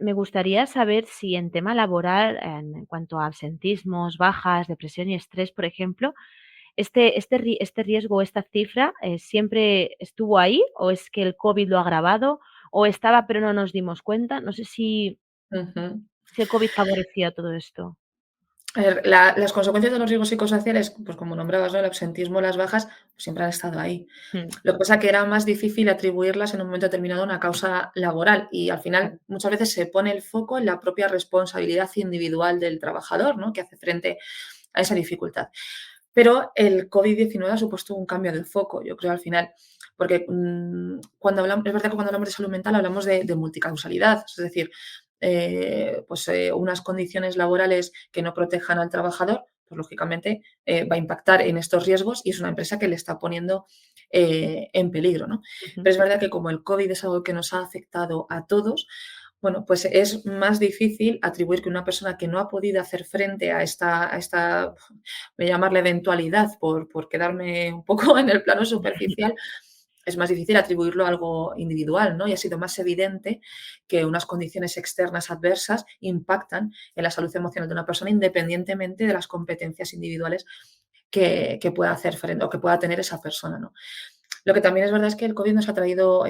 me gustaría saber si en tema laboral, en cuanto a absentismos, bajas, depresión y estrés, por ejemplo, este riesgo o esta cifra, ¿siempre estuvo ahí o es que el COVID lo ha agravado o estaba pero no nos dimos cuenta? No sé ujú. si el COVID favorecía todo esto. A ver, las consecuencias de los riesgos psicosociales, pues como nombrabas, ¿no? El absentismo, las bajas, pues siempre han estado ahí. Mm. Lo que pasa es que era más difícil atribuirlas en un momento determinado a una causa laboral y al final Claro. muchas veces se pone el foco en la propia responsabilidad individual del trabajador, ¿no? Que hace frente a esa dificultad. Pero el COVID-19 ha supuesto un cambio de foco, yo creo, al final, porque cuando hablamos, es verdad que cuando hablamos de salud mental hablamos de multicausalidad, es decir, unas condiciones laborales que no protejan al trabajador, pues lógicamente va a impactar en estos riesgos y es una empresa que le está poniendo en peligro, ¿no? Ujú, Pero es verdad que como el COVID es algo que nos ha afectado a todos, bueno, pues es más difícil atribuir que una persona que no ha podido hacer frente a esta voy a llamarle eventualidad por quedarme un poco en el plano superficial, es más difícil atribuirlo a algo individual, ¿no? Y ha sido más evidente que unas condiciones externas adversas impactan en la salud emocional de una persona independientemente de las competencias individuales que pueda hacer frente o que pueda tener esa persona, ¿no? Lo que también es verdad es que el COVID nos ha traído,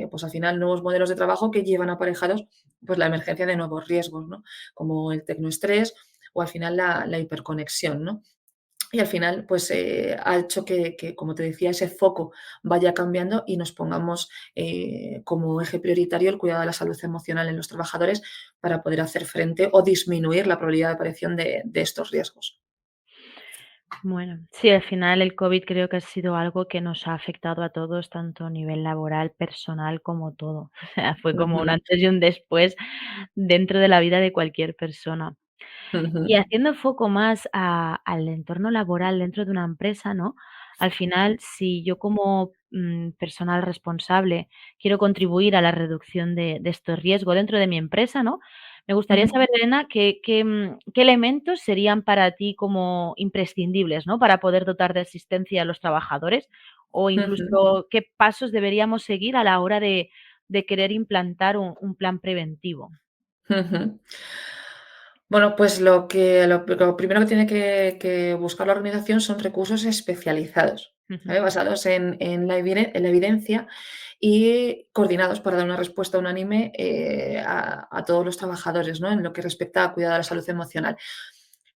pues al final, nuevos modelos de trabajo que llevan aparejados pues la emergencia de nuevos riesgos, ¿no? Como el tecnoestrés o al final la hiperconexión, ¿no? Y al final, pues ha hecho que, como te decía, ese foco vaya cambiando y nos pongamos como eje prioritario el cuidado de la salud emocional en los trabajadores para poder hacer frente o disminuir la probabilidad de aparición de estos riesgos. bueno, sí, al final el COVID creo que ha sido algo que nos ha afectado a todos, tanto a nivel laboral, personal, como todo. O sea, fue como un Ujú, antes y un después dentro de la vida de cualquier persona. Y ujú, haciendo foco más al entorno laboral dentro de una empresa, ¿no? Al final, si yo como, personal responsable quiero contribuir a la reducción de estos riesgos dentro de mi empresa, ¿no? Me gustaría ujú, saber, Elena, qué elementos serían para ti como imprescindibles, ¿no? Para poder dotar de asistencia a los trabajadores, o ujú, incluso qué pasos deberíamos seguir a la hora de querer implantar un plan preventivo. ujú. Bueno, pues lo primero que tiene que buscar la organización son recursos especializados, Ujú, ¿vale? Basados en la evidencia y coordinados para dar una respuesta unánime, a todos los trabajadores, ¿no? En lo que respecta a cuidado de la salud emocional.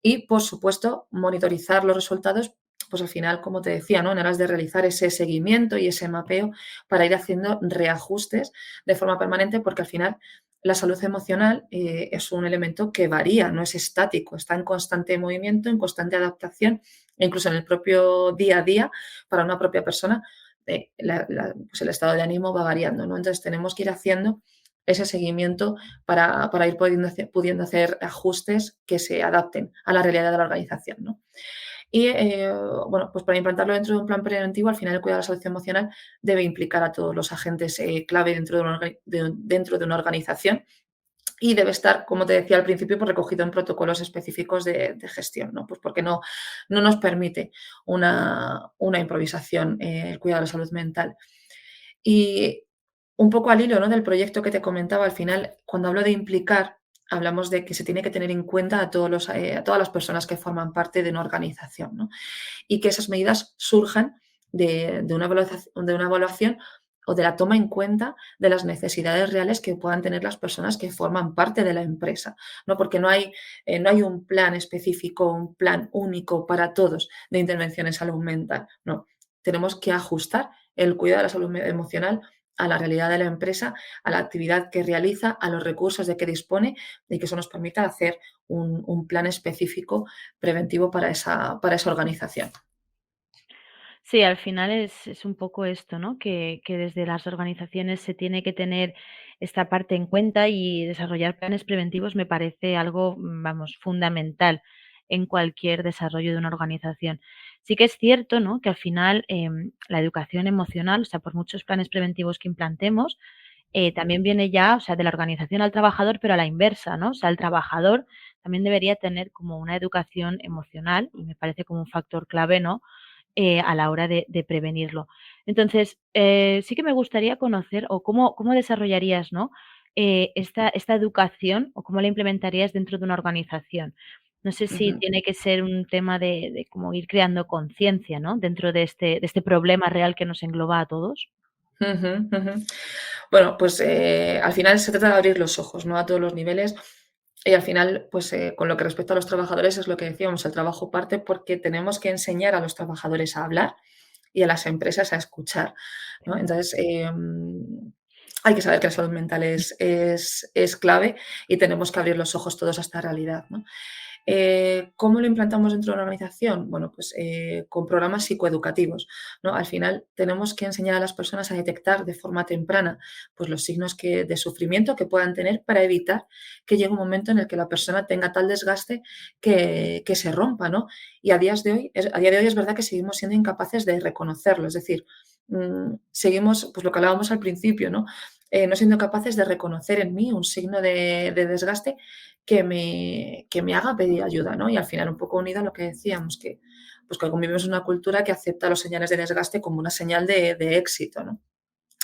Y, por supuesto, monitorizar los resultados, pues al final, como te decía, ¿no? En aras de realizar ese seguimiento y ese mapeo para ir haciendo reajustes de forma permanente, porque al final la salud emocional es un elemento que varía, no es estático, está en constante movimiento, en constante adaptación, e incluso en el propio día a día para una propia persona, pues el estado de ánimo va variando, ¿no? Entonces tenemos que ir haciendo ese seguimiento para ir pudiendo hacer ajustes que se adapten a la realidad de la organización, ¿no? Y bueno, pues para implantarlo dentro de un plan preventivo, al final el cuidado de la salud emocional debe implicar a todos los agentes clave dentro de una organización y debe estar, como te decía al principio, pues recogido en protocolos específicos de gestión, ¿no? Pues porque no nos permite una improvisación el cuidado de la salud mental. Y un poco al hilo, ¿no?, del proyecto que te comentaba, al final, cuando hablo de implicar, hablamos de que se tiene que tener en cuenta a todas las personas que forman parte de una organización, ¿no? Y que esas medidas surjan de una evaluación o de la toma en cuenta de las necesidades reales que puedan tener las personas que forman parte de la empresa, ¿no? Porque no hay un plan específico, un plan único para todos de intervención en salud mental, no. Tenemos que ajustar el cuidado de la salud emocional a la realidad de la empresa, a la actividad que realiza, a los recursos de que dispone y que eso nos permita hacer un plan específico preventivo para esa organización. Sí, al final es un poco esto, ¿no? Que desde las organizaciones se tiene que tener esta parte en cuenta y desarrollar planes preventivos me parece algo, vamos, fundamental en cualquier desarrollo de una organización. Sí que es cierto, ¿no? Que al final, la educación emocional, o sea, por muchos planes preventivos que implantemos, también viene ya, o sea, de la organización al trabajador, pero a la inversa, ¿no? O sea, el trabajador también debería tener como una educación emocional y me parece como un factor clave, ¿no? A la hora de prevenirlo. Entonces, sí que me gustaría conocer o cómo desarrollarías, ¿no? Esta educación o cómo la implementarías dentro de una organización. No sé si Ujú. tiene que ser un tema de como ir creando conciencia, ¿no? Dentro de este problema real que nos engloba a todos. Ujú, ujú. Bueno, pues al final se trata de abrir los ojos, ¿no? A todos los niveles. Y al final, pues con lo que respecta a los trabajadores, es lo que decíamos, el trabajo parte porque tenemos que enseñar a los trabajadores a hablar y a las empresas a escuchar, ¿no? Entonces, hay que saber que la salud mental es clave y tenemos que abrir los ojos todos a esta realidad, ¿no? ¿Cómo lo implantamos dentro de una organización? Bueno, pues con programas psicoeducativos, ¿no? Al final tenemos que enseñar a las personas a detectar de forma temprana pues, los signos de sufrimiento que puedan tener para evitar que llegue un momento en el que la persona tenga tal desgaste que se rompa, ¿no? Y a día de hoy es verdad que seguimos siendo incapaces de reconocerlo, es decir, seguimos, pues lo que hablábamos al principio, ¿no? No siendo capaces de reconocer en mí un signo de desgaste que me haga pedir ayuda, ¿no? Y al final un poco unido a lo que decíamos, pues que convivimos en una cultura que acepta los señales de desgaste como una señal de éxito, ¿no?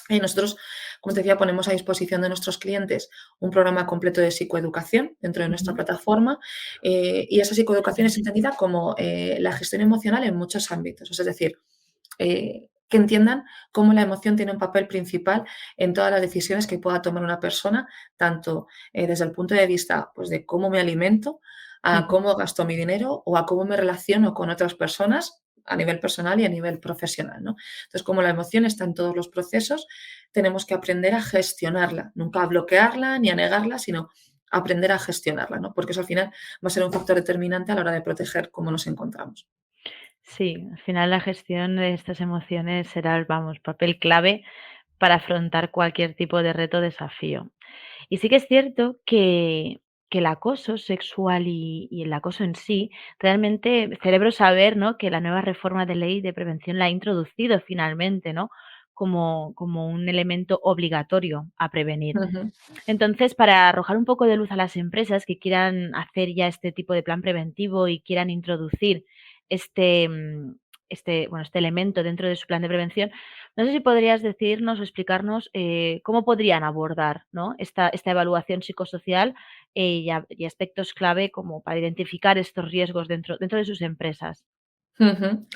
Y nosotros, como te decía, ponemos a disposición de nuestros clientes un programa completo de psicoeducación dentro de nuestra Ujú. plataforma y esa psicoeducación es entendida como la gestión emocional en muchos ámbitos. Es decir, que entiendan cómo la emoción tiene un papel principal en todas las decisiones que pueda tomar una persona, tanto desde el punto de vista pues, de cómo me alimento, a Ujú. cómo gasto mi dinero o a cómo me relaciono con otras personas a nivel personal y a nivel profesional, ¿no? Entonces, como la emoción está en todos los procesos, tenemos que aprender a gestionarla, nunca a bloquearla ni a negarla, sino aprender a gestionarla, ¿no? Porque eso al final va a ser un factor determinante a la hora de proteger cómo nos encontramos. Sí, al final la gestión de estas emociones será, vamos, papel clave para afrontar cualquier tipo de reto o desafío. Y sí que es cierto que el acoso sexual y el acoso en sí, realmente celebro saber, ¿no?, que la nueva reforma de ley de prevención la ha introducido finalmente, ¿no?, como un elemento obligatorio a prevenir. Ujú, Entonces, para arrojar un poco de luz a las empresas que quieran hacer ya este tipo de plan preventivo y quieran introducir este, bueno, este elemento dentro de su plan de prevención, no sé si podrías decirnos o explicarnos cómo podrían abordar, ¿no?, esta evaluación psicosocial y aspectos clave como para identificar estos riesgos dentro de sus empresas. ujú.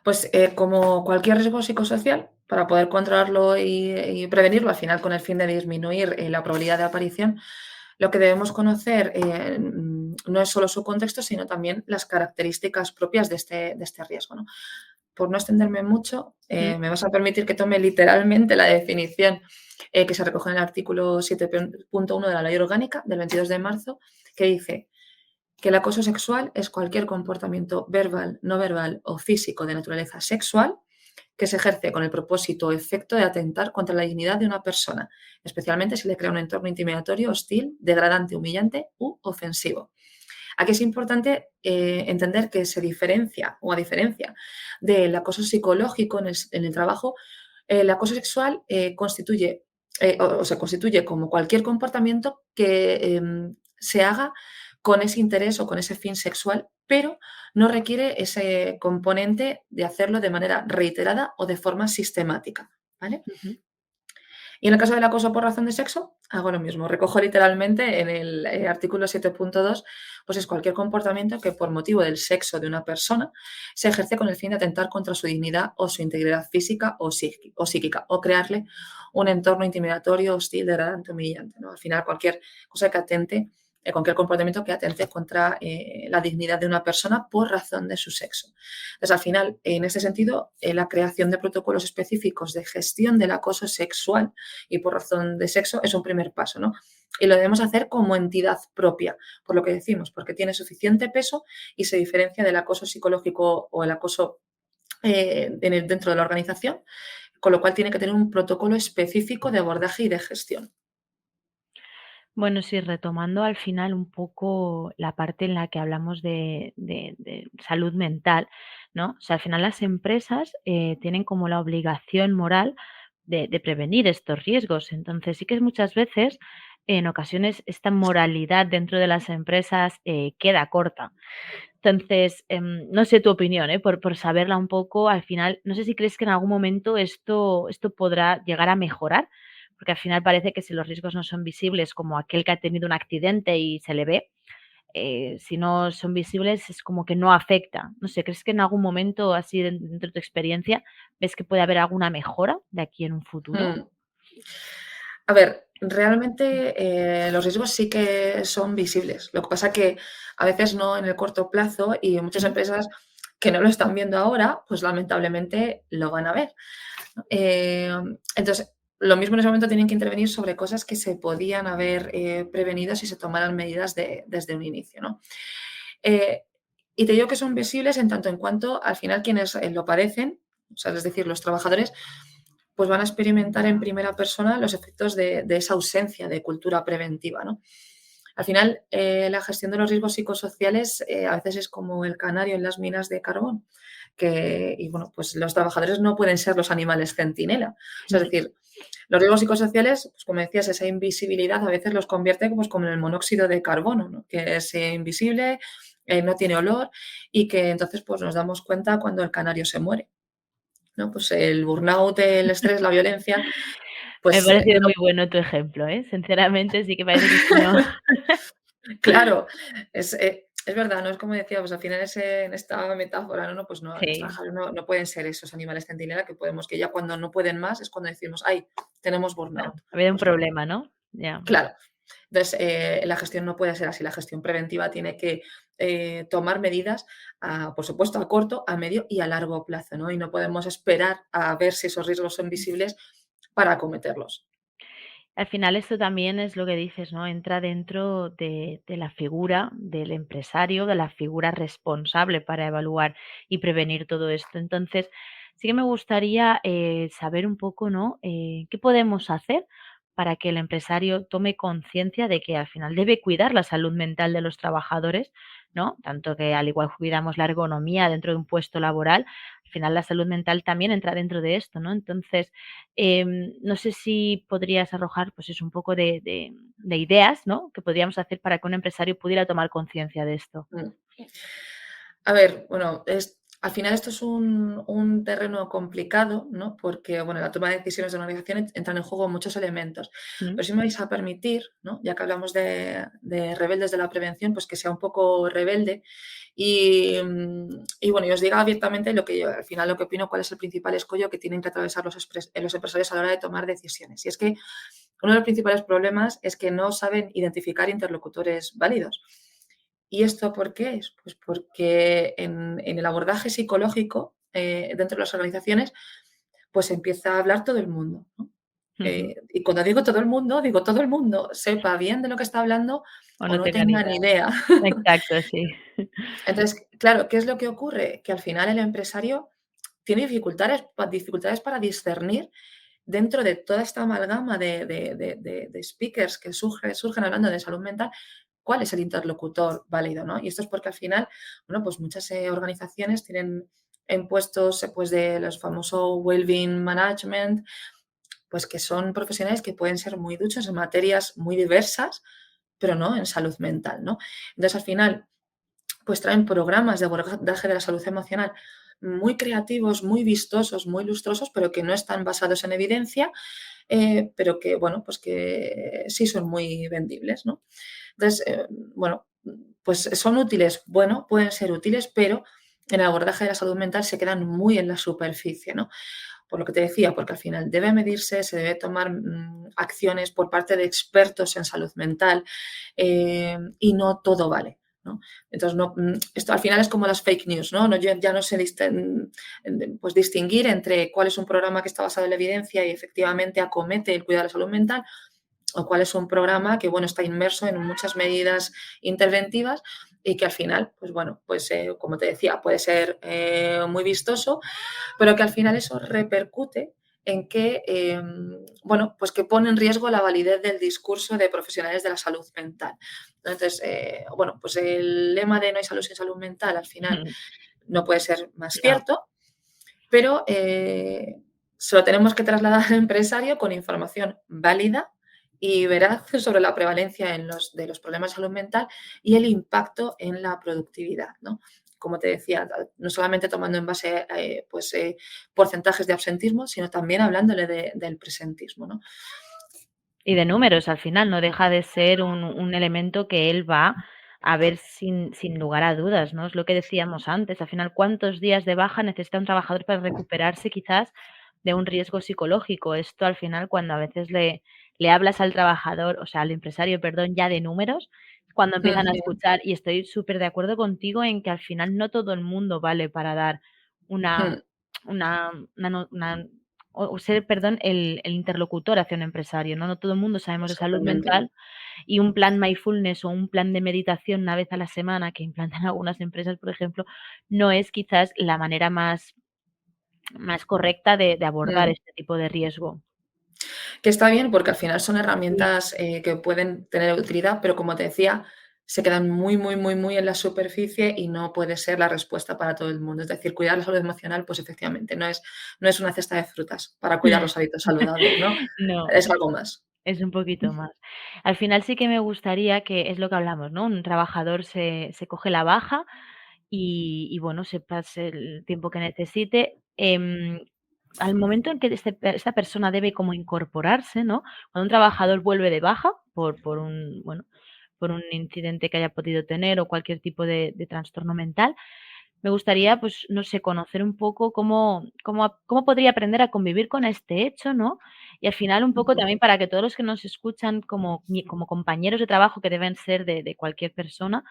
Pues como cualquier riesgo psicosocial, para poder controlarlo y prevenirlo, al final con el fin de disminuir la probabilidad de aparición, lo que debemos conocer no es solo su contexto, sino también las características propias de este riesgo, ¿no? Por no extenderme mucho, Ujú. me vas a permitir que tome literalmente la definición que se recoge en el artículo 7.1 de la Ley Orgánica del 22 de marzo, que dice que el acoso sexual es cualquier comportamiento verbal, no verbal o físico de naturaleza sexual que se ejerce con el propósito o efecto de atentar contra la dignidad de una persona, especialmente si le crea un entorno intimidatorio, hostil, degradante, humillante u ofensivo. Aquí es importante entender que se diferencia o a diferencia del acoso psicológico en el trabajo, el acoso sexual constituye o se constituye como cualquier comportamiento que se haga con ese interés o con ese fin sexual, pero no requiere ese componente de hacerlo de manera reiterada o de forma sistemática, ¿vale? Ujú. Y en el caso del acoso por razón de sexo, hago lo mismo. Recojo literalmente en el artículo 7.2, pues es cualquier comportamiento que por motivo del sexo de una persona se ejerce con el fin de atentar contra su dignidad o su integridad física o psíquica, o crearle un entorno intimidatorio, hostil, degradante, humillante, ¿no? Al final, cualquier cosa que atente, cualquier comportamiento que atente contra la dignidad de una persona por razón de su sexo. Entonces, al final, en ese sentido, la creación de protocolos específicos de gestión del acoso sexual y por razón de sexo es un primer paso, ¿no? Y lo debemos hacer como entidad propia, por lo que decimos, porque tiene suficiente peso y se diferencia del acoso psicológico o el acoso dentro de la organización, con lo cual tiene que tener un protocolo específico de abordaje y de gestión. Bueno, sí, retomando al final un poco la parte en la que hablamos de salud mental, ¿no? O sea, al final las empresas tienen como la obligación moral de prevenir estos riesgos. Entonces, sí que muchas veces, en ocasiones, esta moralidad dentro de las empresas queda corta. Entonces, no sé tu opinión, por saberla un poco, al final, no sé si crees que en algún momento esto podrá llegar a mejorar, porque al final parece que si los riesgos no son visibles, como aquel que ha tenido un accidente y se le ve, si no son visibles es como que no afecta. No sé, ¿crees que en algún momento, así dentro de tu experiencia, ves que puede haber alguna mejora de aquí en un futuro? Mm. A ver, realmente los riesgos sí que son visibles. Lo que pasa que a veces no en el corto plazo y muchas Ujú. empresas que no lo están viendo ahora, pues lamentablemente lo van a ver. Eh, entonces, lo mismo en ese momento tienen que intervenir sobre cosas que se podían haber prevenido si se tomaran medidas desde un inicio, ¿no? Eh, y te digo que son visibles en tanto en cuanto al final quienes lo padecen, o sea, es decir, los trabajadores, pues van a experimentar en primera persona los efectos de esa ausencia de cultura preventiva, ¿no? Al final, la gestión de los riesgos psicosociales a veces es como el canario en las minas de carbón, y bueno, pues los trabajadores no pueden ser los animales centinela. O sea, es decir, los riesgos psicosociales, pues como decías, esa invisibilidad a veces los convierte pues, como en el monóxido de carbono, ¿no? Que es invisible, no tiene olor y que entonces pues, nos damos cuenta cuando el canario se muere, ¿no? Pues el burnout, el estrés, la violencia, Me ha pues parecido muy bueno tu ejemplo, ¿eh? Sinceramente, sí que parece que si no claro, es verdad, ¿no? Es como decía, pues al final en esta metáfora, ¿no? Pues no, los sí, trabajadores no pueden ser esos animales centinela que ya cuando no pueden más es cuando decimos, ay, tenemos bueno, burnout. ha habido un Pues no, problema, ¿no? Ya. claro. Entonces, la gestión no puede ser así. La gestión preventiva tiene que tomar medidas, por supuesto, a corto, a medio y a largo plazo, ¿no? Y no podemos esperar a ver si esos riesgos son visibles para acometerlos. Al final esto también es lo que dices, ¿no? Entra dentro de la figura del empresario, de la figura responsable para evaluar y prevenir todo esto. Entonces, sí que me gustaría saber un poco, ¿no? ¿Qué podemos hacer para que el empresario tome conciencia de que al final debe cuidar la salud mental de los trabajadores, ¿no? Tanto que al igual cuidamos la ergonomía dentro de un puesto laboral, al final la salud mental también entra dentro de esto, ¿no? Entonces, no sé si podrías arrojar, pues es un poco de ideas, ¿no?, que podríamos hacer para que un empresario pudiera tomar conciencia de esto. Mm. A ver, bueno, al final esto es un terreno complicado, ¿no? Porque, bueno, en la toma de decisiones de una organización entran en juego muchos elementos. Mm, Pero si me vais a permitir, ¿no? Ya que hablamos de rebeldes de la prevención, pues que sea un poco rebelde y bueno, y os diga abiertamente lo que yo, al final lo que opino, cuál es el principal escollo que tienen que atravesar los empresarios a la hora de tomar decisiones. Y es que uno de los principales problemas es que no saben identificar interlocutores válidos. ¿Y esto por qué es? Pues porque en el abordaje psicológico dentro de las organizaciones, pues empieza a hablar todo el mundo, ¿no? ujú. Y cuando digo todo el mundo, sepa bien de lo que está hablando O o no no tenga ni tenga idea. ni idea. Exacto, sí. Entonces, claro, ¿qué es lo que ocurre? Que al final el empresario tiene dificultades para discernir dentro de toda esta amalgama de speakers que surgen hablando de salud mental, cuál es el interlocutor válido, ¿no? Y esto es porque al final, bueno, pues muchas organizaciones tienen en puestos pues de los famosos Wellbeing Management, pues que son profesionales que pueden ser muy duchos en materias muy diversas, pero no en salud mental, ¿no? Entonces, al final, pues traen programas de abordaje de la salud emocional muy creativos, muy vistosos, muy lustrosos, pero que no están basados en evidencia, pero que, bueno, pues que sí son muy vendibles, ¿no? Entonces, bueno, pues son útiles, bueno, pueden ser útiles, pero en el abordaje de la salud mental se quedan muy en la superficie, ¿no? Por lo que te decía, porque al final debe medirse, se debe tomar acciones por parte de expertos en salud mental y no todo vale. ¿No? Entonces, no, esto al final es como las fake news, ¿no? Yo ya no sé pues distinguir entre cuál es un programa que está basado en la evidencia y efectivamente acomete el cuidado de la salud mental o cuál es un programa que, bueno, está inmerso en muchas medidas interventivas y que al final, pues bueno, pues como te decía, puede ser muy vistoso, pero que al final eso repercute en que, bueno, pues que pone en riesgo la validez del discurso de profesionales de la salud mental. Entonces, bueno, pues el lema de no hay salud sin salud mental al final no puede ser más No. cierto, pero se lo tenemos que trasladar al empresario con información válida y veraz sobre la prevalencia de los problemas de salud mental y el impacto en la productividad, ¿no? Como te decía, no solamente tomando en base pues, porcentajes de absentismo, sino también hablándole del presentismo, ¿no? Y de números, al final, no deja de ser un elemento que él va a ver sin lugar a dudas, ¿no? Es lo que decíamos antes, al final, ¿cuántos días de baja necesita un trabajador para recuperarse quizás de un riesgo psicológico? Esto al final, cuando a veces le hablas al trabajador, o sea, al empresario, perdón, ya de números, cuando empiezan a escuchar, y estoy súper de acuerdo contigo en que al final no todo el mundo vale para dar una una no una o ser, perdón, el interlocutor hacia un empresario, ¿no? No todo el mundo sabemos de salud Exactamente. mental y un plan mindfulness o un plan de meditación una vez a la semana que implantan algunas empresas, por ejemplo, no es quizás la manera más correcta de abordar Mm. este tipo de riesgo. Que está bien porque al final son Sí. herramientas, que pueden tener utilidad, pero como te decía, se quedan muy, muy, muy, muy en la superficie y no puede ser la respuesta para todo el mundo. Es decir, cuidar la salud emocional, pues efectivamente, no es una cesta de frutas para cuidar los hábitos saludables, ¿no? No. Es algo más. Es un poquito más. Al final sí que me gustaría que es lo que hablamos, ¿no? Un trabajador se coge la baja y bueno, se pase el tiempo que necesite. Al momento en que esta persona debe como incorporarse, ¿no? Cuando un trabajador vuelve de baja por un, bueno, por un incidente que haya podido tener o cualquier tipo de trastorno mental, me gustaría, pues, no sé, conocer un poco cómo podría aprender a convivir con este hecho, ¿no? Y al final un poco Ujú, también para que todos los que nos escuchan como compañeros de trabajo que deben ser de cualquier persona,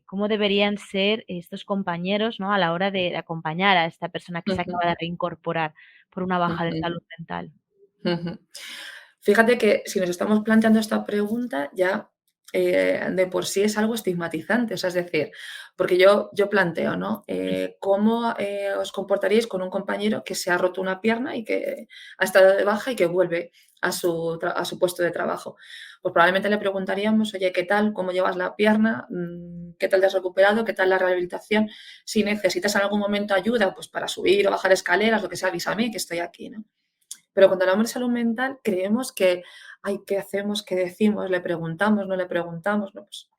cómo deberían ser estos compañeros, ¿no? A la hora de acompañar a esta persona que se ujú, acaba de reincorporar por una baja de ujú. salud mental. Ujú. Fíjate que si nos estamos planteando esta pregunta ya, de por sí es algo estigmatizante, o sea, es decir, porque yo planteo, ¿no? ¿Cómo, os comportaríais con un compañero que se ha roto una pierna y que ha estado de baja y que vuelve a su puesto de trabajo? Pues probablemente le preguntaríamos: "Oye, ¿qué tal? ¿Cómo llevas la pierna? ¿Qué tal te has recuperado? ¿Qué tal la rehabilitación? Si necesitas en algún momento ayuda, pues para subir o bajar escaleras, lo que sea, avísame que estoy aquí", ¿no? Pero cuando hablamos de salud mental, creemos que, ay, ¿qué hacemos? ¿Qué decimos? ¿Le preguntamos? ¿No le preguntamos? No, pues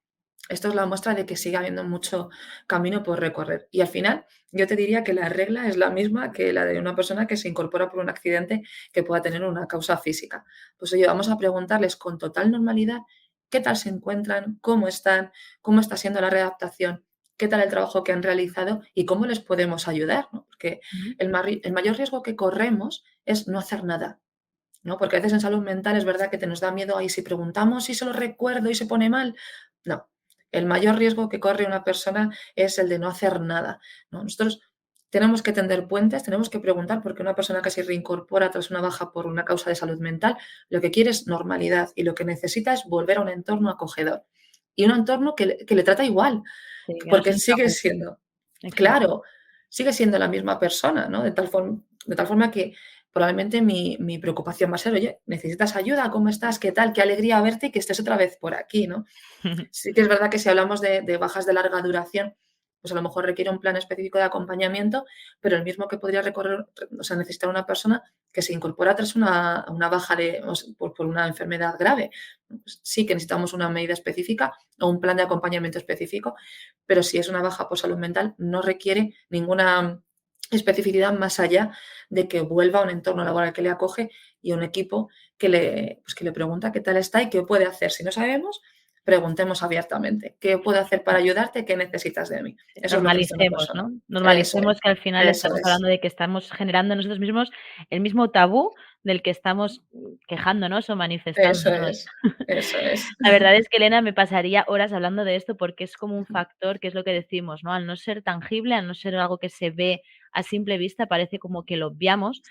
esto es la muestra de que sigue habiendo mucho camino por recorrer. Y al final, yo te diría que la regla es la misma que la de una persona que se incorpora por un accidente que pueda tener una causa física. Pues oye, vamos a preguntarles con total normalidad qué tal se encuentran, cómo están, cómo está siendo la readaptación, qué tal el trabajo que han realizado y cómo les podemos ayudar, ¿no? Porque Ujú. el mayor riesgo que corremos es no hacer nada, ¿no? Porque a veces en salud mental es verdad que te nos da miedo, ahí si preguntamos, si se lo recuerdo y se pone mal. No, el mayor riesgo que corre una persona es el de no hacer nada, ¿no? Nosotros tenemos que tender puentes, tenemos que preguntar, porque una persona que se reincorpora tras una baja por una causa de salud mental, lo que quiere es normalidad y lo que necesita es volver a un entorno acogedor y un entorno que le trata igual, Sí, que no porque se sienta sigue juzgado. siendo, Exacto. claro, sigue siendo la misma persona, ¿no? De tal forma que probablemente mi preocupación va a ser: "Oye, ¿necesitas ayuda? ¿Cómo estás? ¿Qué tal? Qué alegría verte y que estés otra vez por aquí", ¿no? Sí que es verdad que si hablamos de bajas de larga duración, pues a lo mejor requiere un plan específico de acompañamiento, pero el mismo que podría recorrer, o sea, necesitar una persona que se incorpora tras una baja por una enfermedad grave. Pues sí que necesitamos una medida específica o un plan de acompañamiento específico, pero si es una baja por salud mental, no requiere ninguna especificidad más allá de que vuelva a un entorno laboral que le acoge y a un equipo que le pregunta qué tal está y qué puede hacer. Si no sabemos, preguntemos abiertamente: "¿Qué puedo hacer para ayudarte? ¿Qué necesitas de mí?". Sí, Eso es lo que necesita una normalicemos, persona. ¿no? Eso es, Normalicemos que al final eso estamos es, hablando de que estamos generando nosotros mismos el mismo tabú del que estamos quejándonos o eso manifestándonos. es, eso es. La verdad es que, Elena, me pasaría horas hablando de esto porque es como un factor que es lo que decimos, ¿no? Al no ser tangible, al no ser algo que se ve a simple vista, parece como que lo obviamos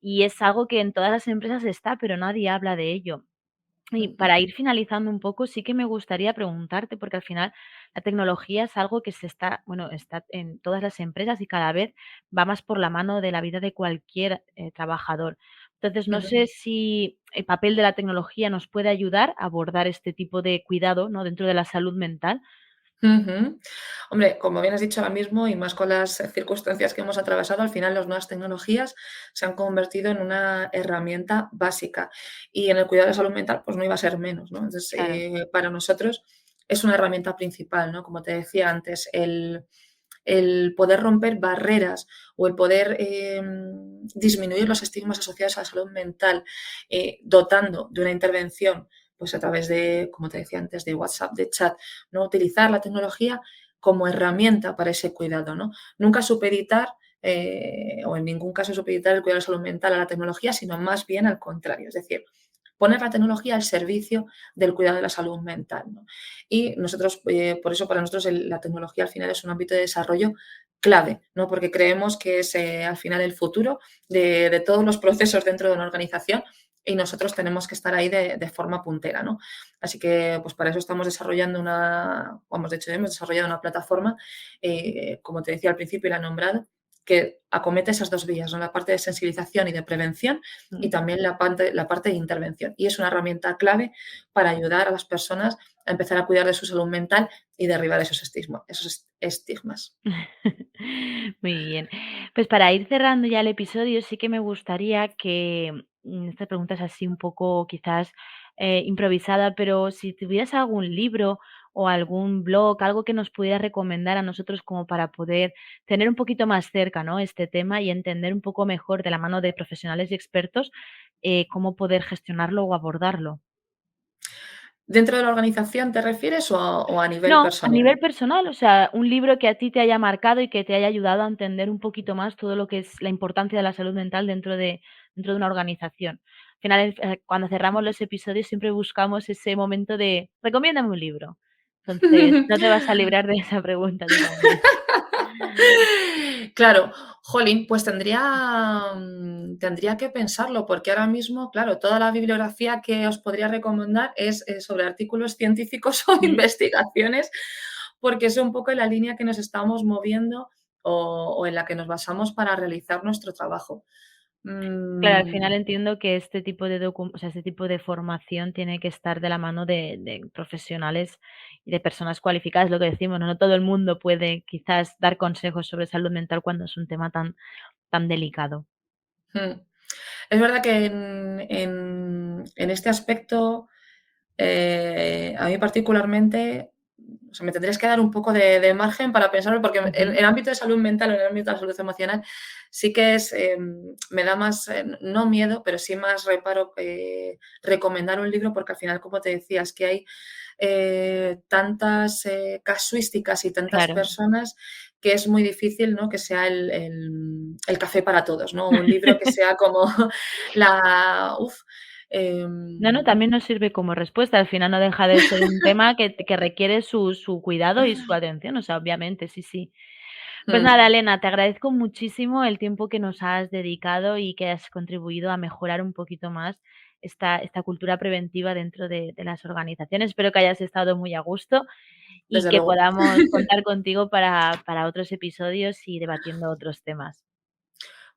y es algo que en todas las empresas está, pero nadie habla de ello. Y para ir finalizando un poco, sí que me gustaría preguntarte, porque al final la tecnología es algo que está en todas las empresas y cada vez va más por la mano de la vida de cualquier trabajador. Entonces, no sé si el papel de la tecnología nos puede ayudar a abordar este tipo de cuidado, ¿no? Dentro de la salud mental. Ujú. Hombre, como bien has dicho ahora mismo, y más con las circunstancias que hemos atravesado, al final las nuevas tecnologías se han convertido en una herramienta básica y en el cuidado de la salud mental, pues no iba a ser menos, ¿no? Entonces, Claro, para nosotros es una herramienta principal, ¿no? Como te decía antes, el poder romper barreras o el poder disminuir los estigmas asociados a la salud mental, dotando de una intervención, pues a través de, como te decía antes, de WhatsApp, de chat, ¿no? Utilizar la tecnología como herramienta para ese cuidado, ¿no? Nunca supeditar, o en ningún caso supeditar el cuidado de la salud mental a la tecnología, sino más bien al contrario. Es decir, poner la tecnología al servicio del cuidado de la salud mental, ¿no? Y nosotros, por eso para nosotros la tecnología al final es un ámbito de desarrollo clave, ¿no? Porque creemos que es al final el futuro de todos los procesos dentro de una organización y nosotros tenemos que estar ahí de forma puntera, ¿no? Así que, pues para eso estamos desarrollando vamos, de hecho, hemos desarrollado una plataforma, como te decía al principio y la he nombrado, que acomete esas dos vías, ¿no? La parte de sensibilización y de prevención y Mm. también la parte de intervención. Y es una herramienta clave para ayudar a las personas a empezar a cuidar de su salud mental y derribar esos estigmas. Muy bien. Pues para ir cerrando ya el episodio, sí que me gustaría que, esta pregunta es así un poco quizás, improvisada, pero si tuvieras algún libro o algún blog, algo que nos pudieras recomendar a nosotros como para poder tener un poquito más cerca, ¿no?, este tema y entender un poco mejor de la mano de profesionales y expertos, cómo poder gestionarlo o abordarlo. ¿Dentro de la organización te refieres o a nivel No, a personal? nivel personal, o sea, un libro que a ti te haya marcado y que te haya ayudado a entender un poquito más todo lo que es la importancia de la salud mental dentro de una organización. Al final, cuando cerramos los episodios siempre buscamos ese momento de: "Recomiéndame un libro". Entonces, no te vas a librar de esa pregunta tú también. Claro, jolín, pues tendría que pensarlo, porque ahora mismo, claro, toda la bibliografía que os podría recomendar es sobre artículos científicos o Ujú. investigaciones, porque es un poco en la línea que nos estamos moviendo o en la que nos basamos para realizar nuestro trabajo. Claro, al Mm, final entiendo que este tipo de o sea, este tipo de formación tiene que estar de la mano de profesionales y de personas cualificadas, lo que decimos, no todo el mundo puede quizás dar consejos sobre salud mental cuando es un tema tan delicado. mm. Es verdad que en este aspecto, a mí particularmente, o sea, me tendrías que dar un poco de margen para pensarlo, porque en Ujú. el ámbito de salud mental o en el ámbito de la salud emocional sí que me da más, no miedo, pero sí más reparo recomendar un libro, porque al final, como te decía, es que hay tantas casuísticas y tantas Claro. personas que es muy difícil, ¿no?, que sea el café para todos, ¿no? Un libro que sea como la uf, No, no, em, también nos sirve como respuesta. Al final no deja de ser un tema que requiere su cuidado y su atención, o sea, obviamente, sí, sí. Pues nada, mm, Elena, te agradezco muchísimo el tiempo que nos has dedicado y que has contribuido a mejorar un poquito más esta cultura preventiva dentro de las organizaciones. Espero que hayas estado muy a gusto y desde que luego. podamos contar contigo para otros episodios y debatiendo otros temas.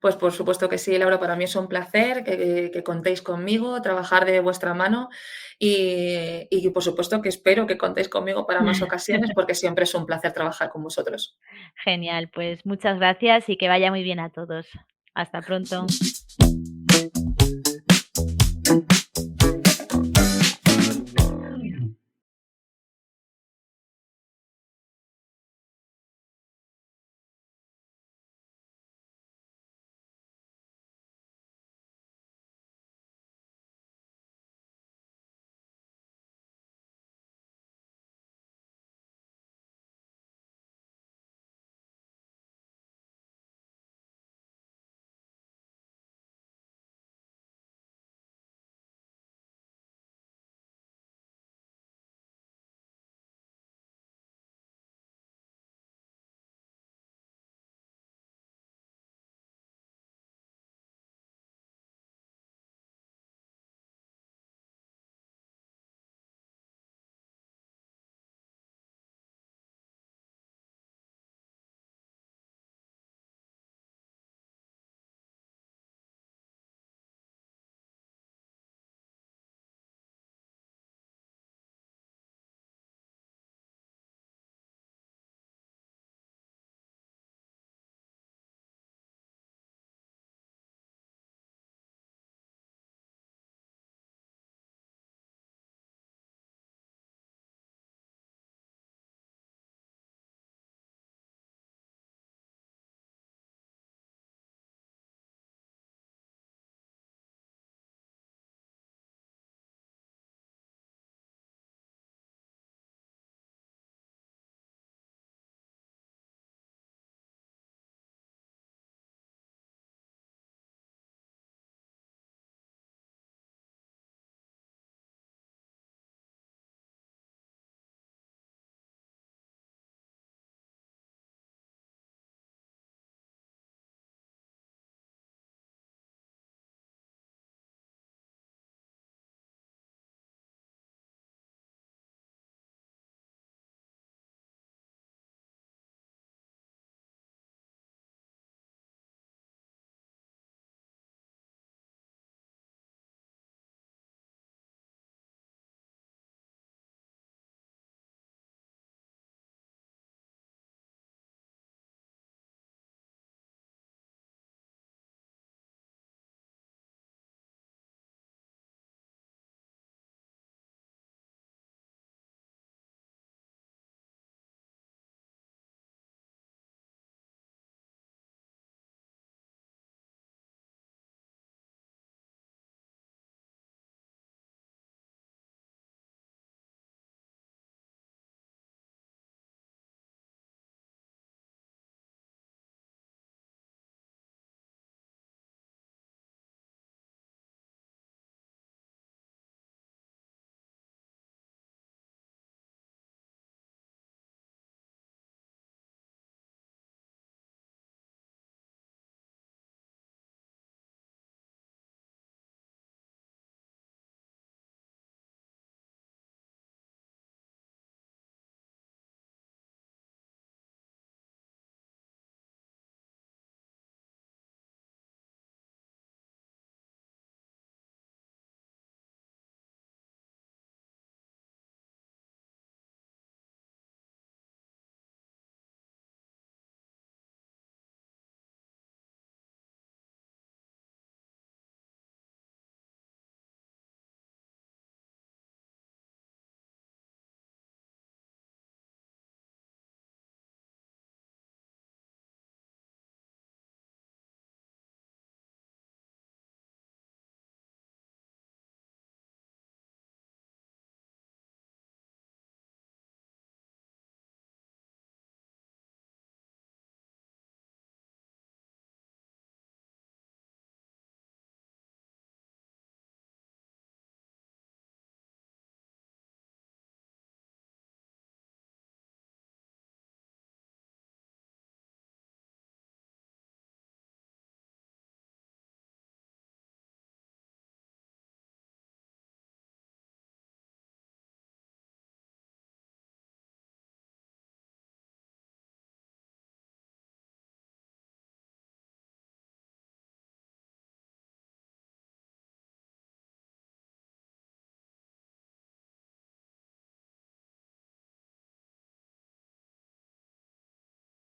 Pues por supuesto que sí, Laura, para mí es un placer que contéis conmigo, trabajar de vuestra mano y por supuesto que espero que contéis conmigo para más ocasiones, porque siempre es un placer trabajar con vosotros. Genial, pues muchas gracias y que vaya muy bien a todos. Hasta pronto.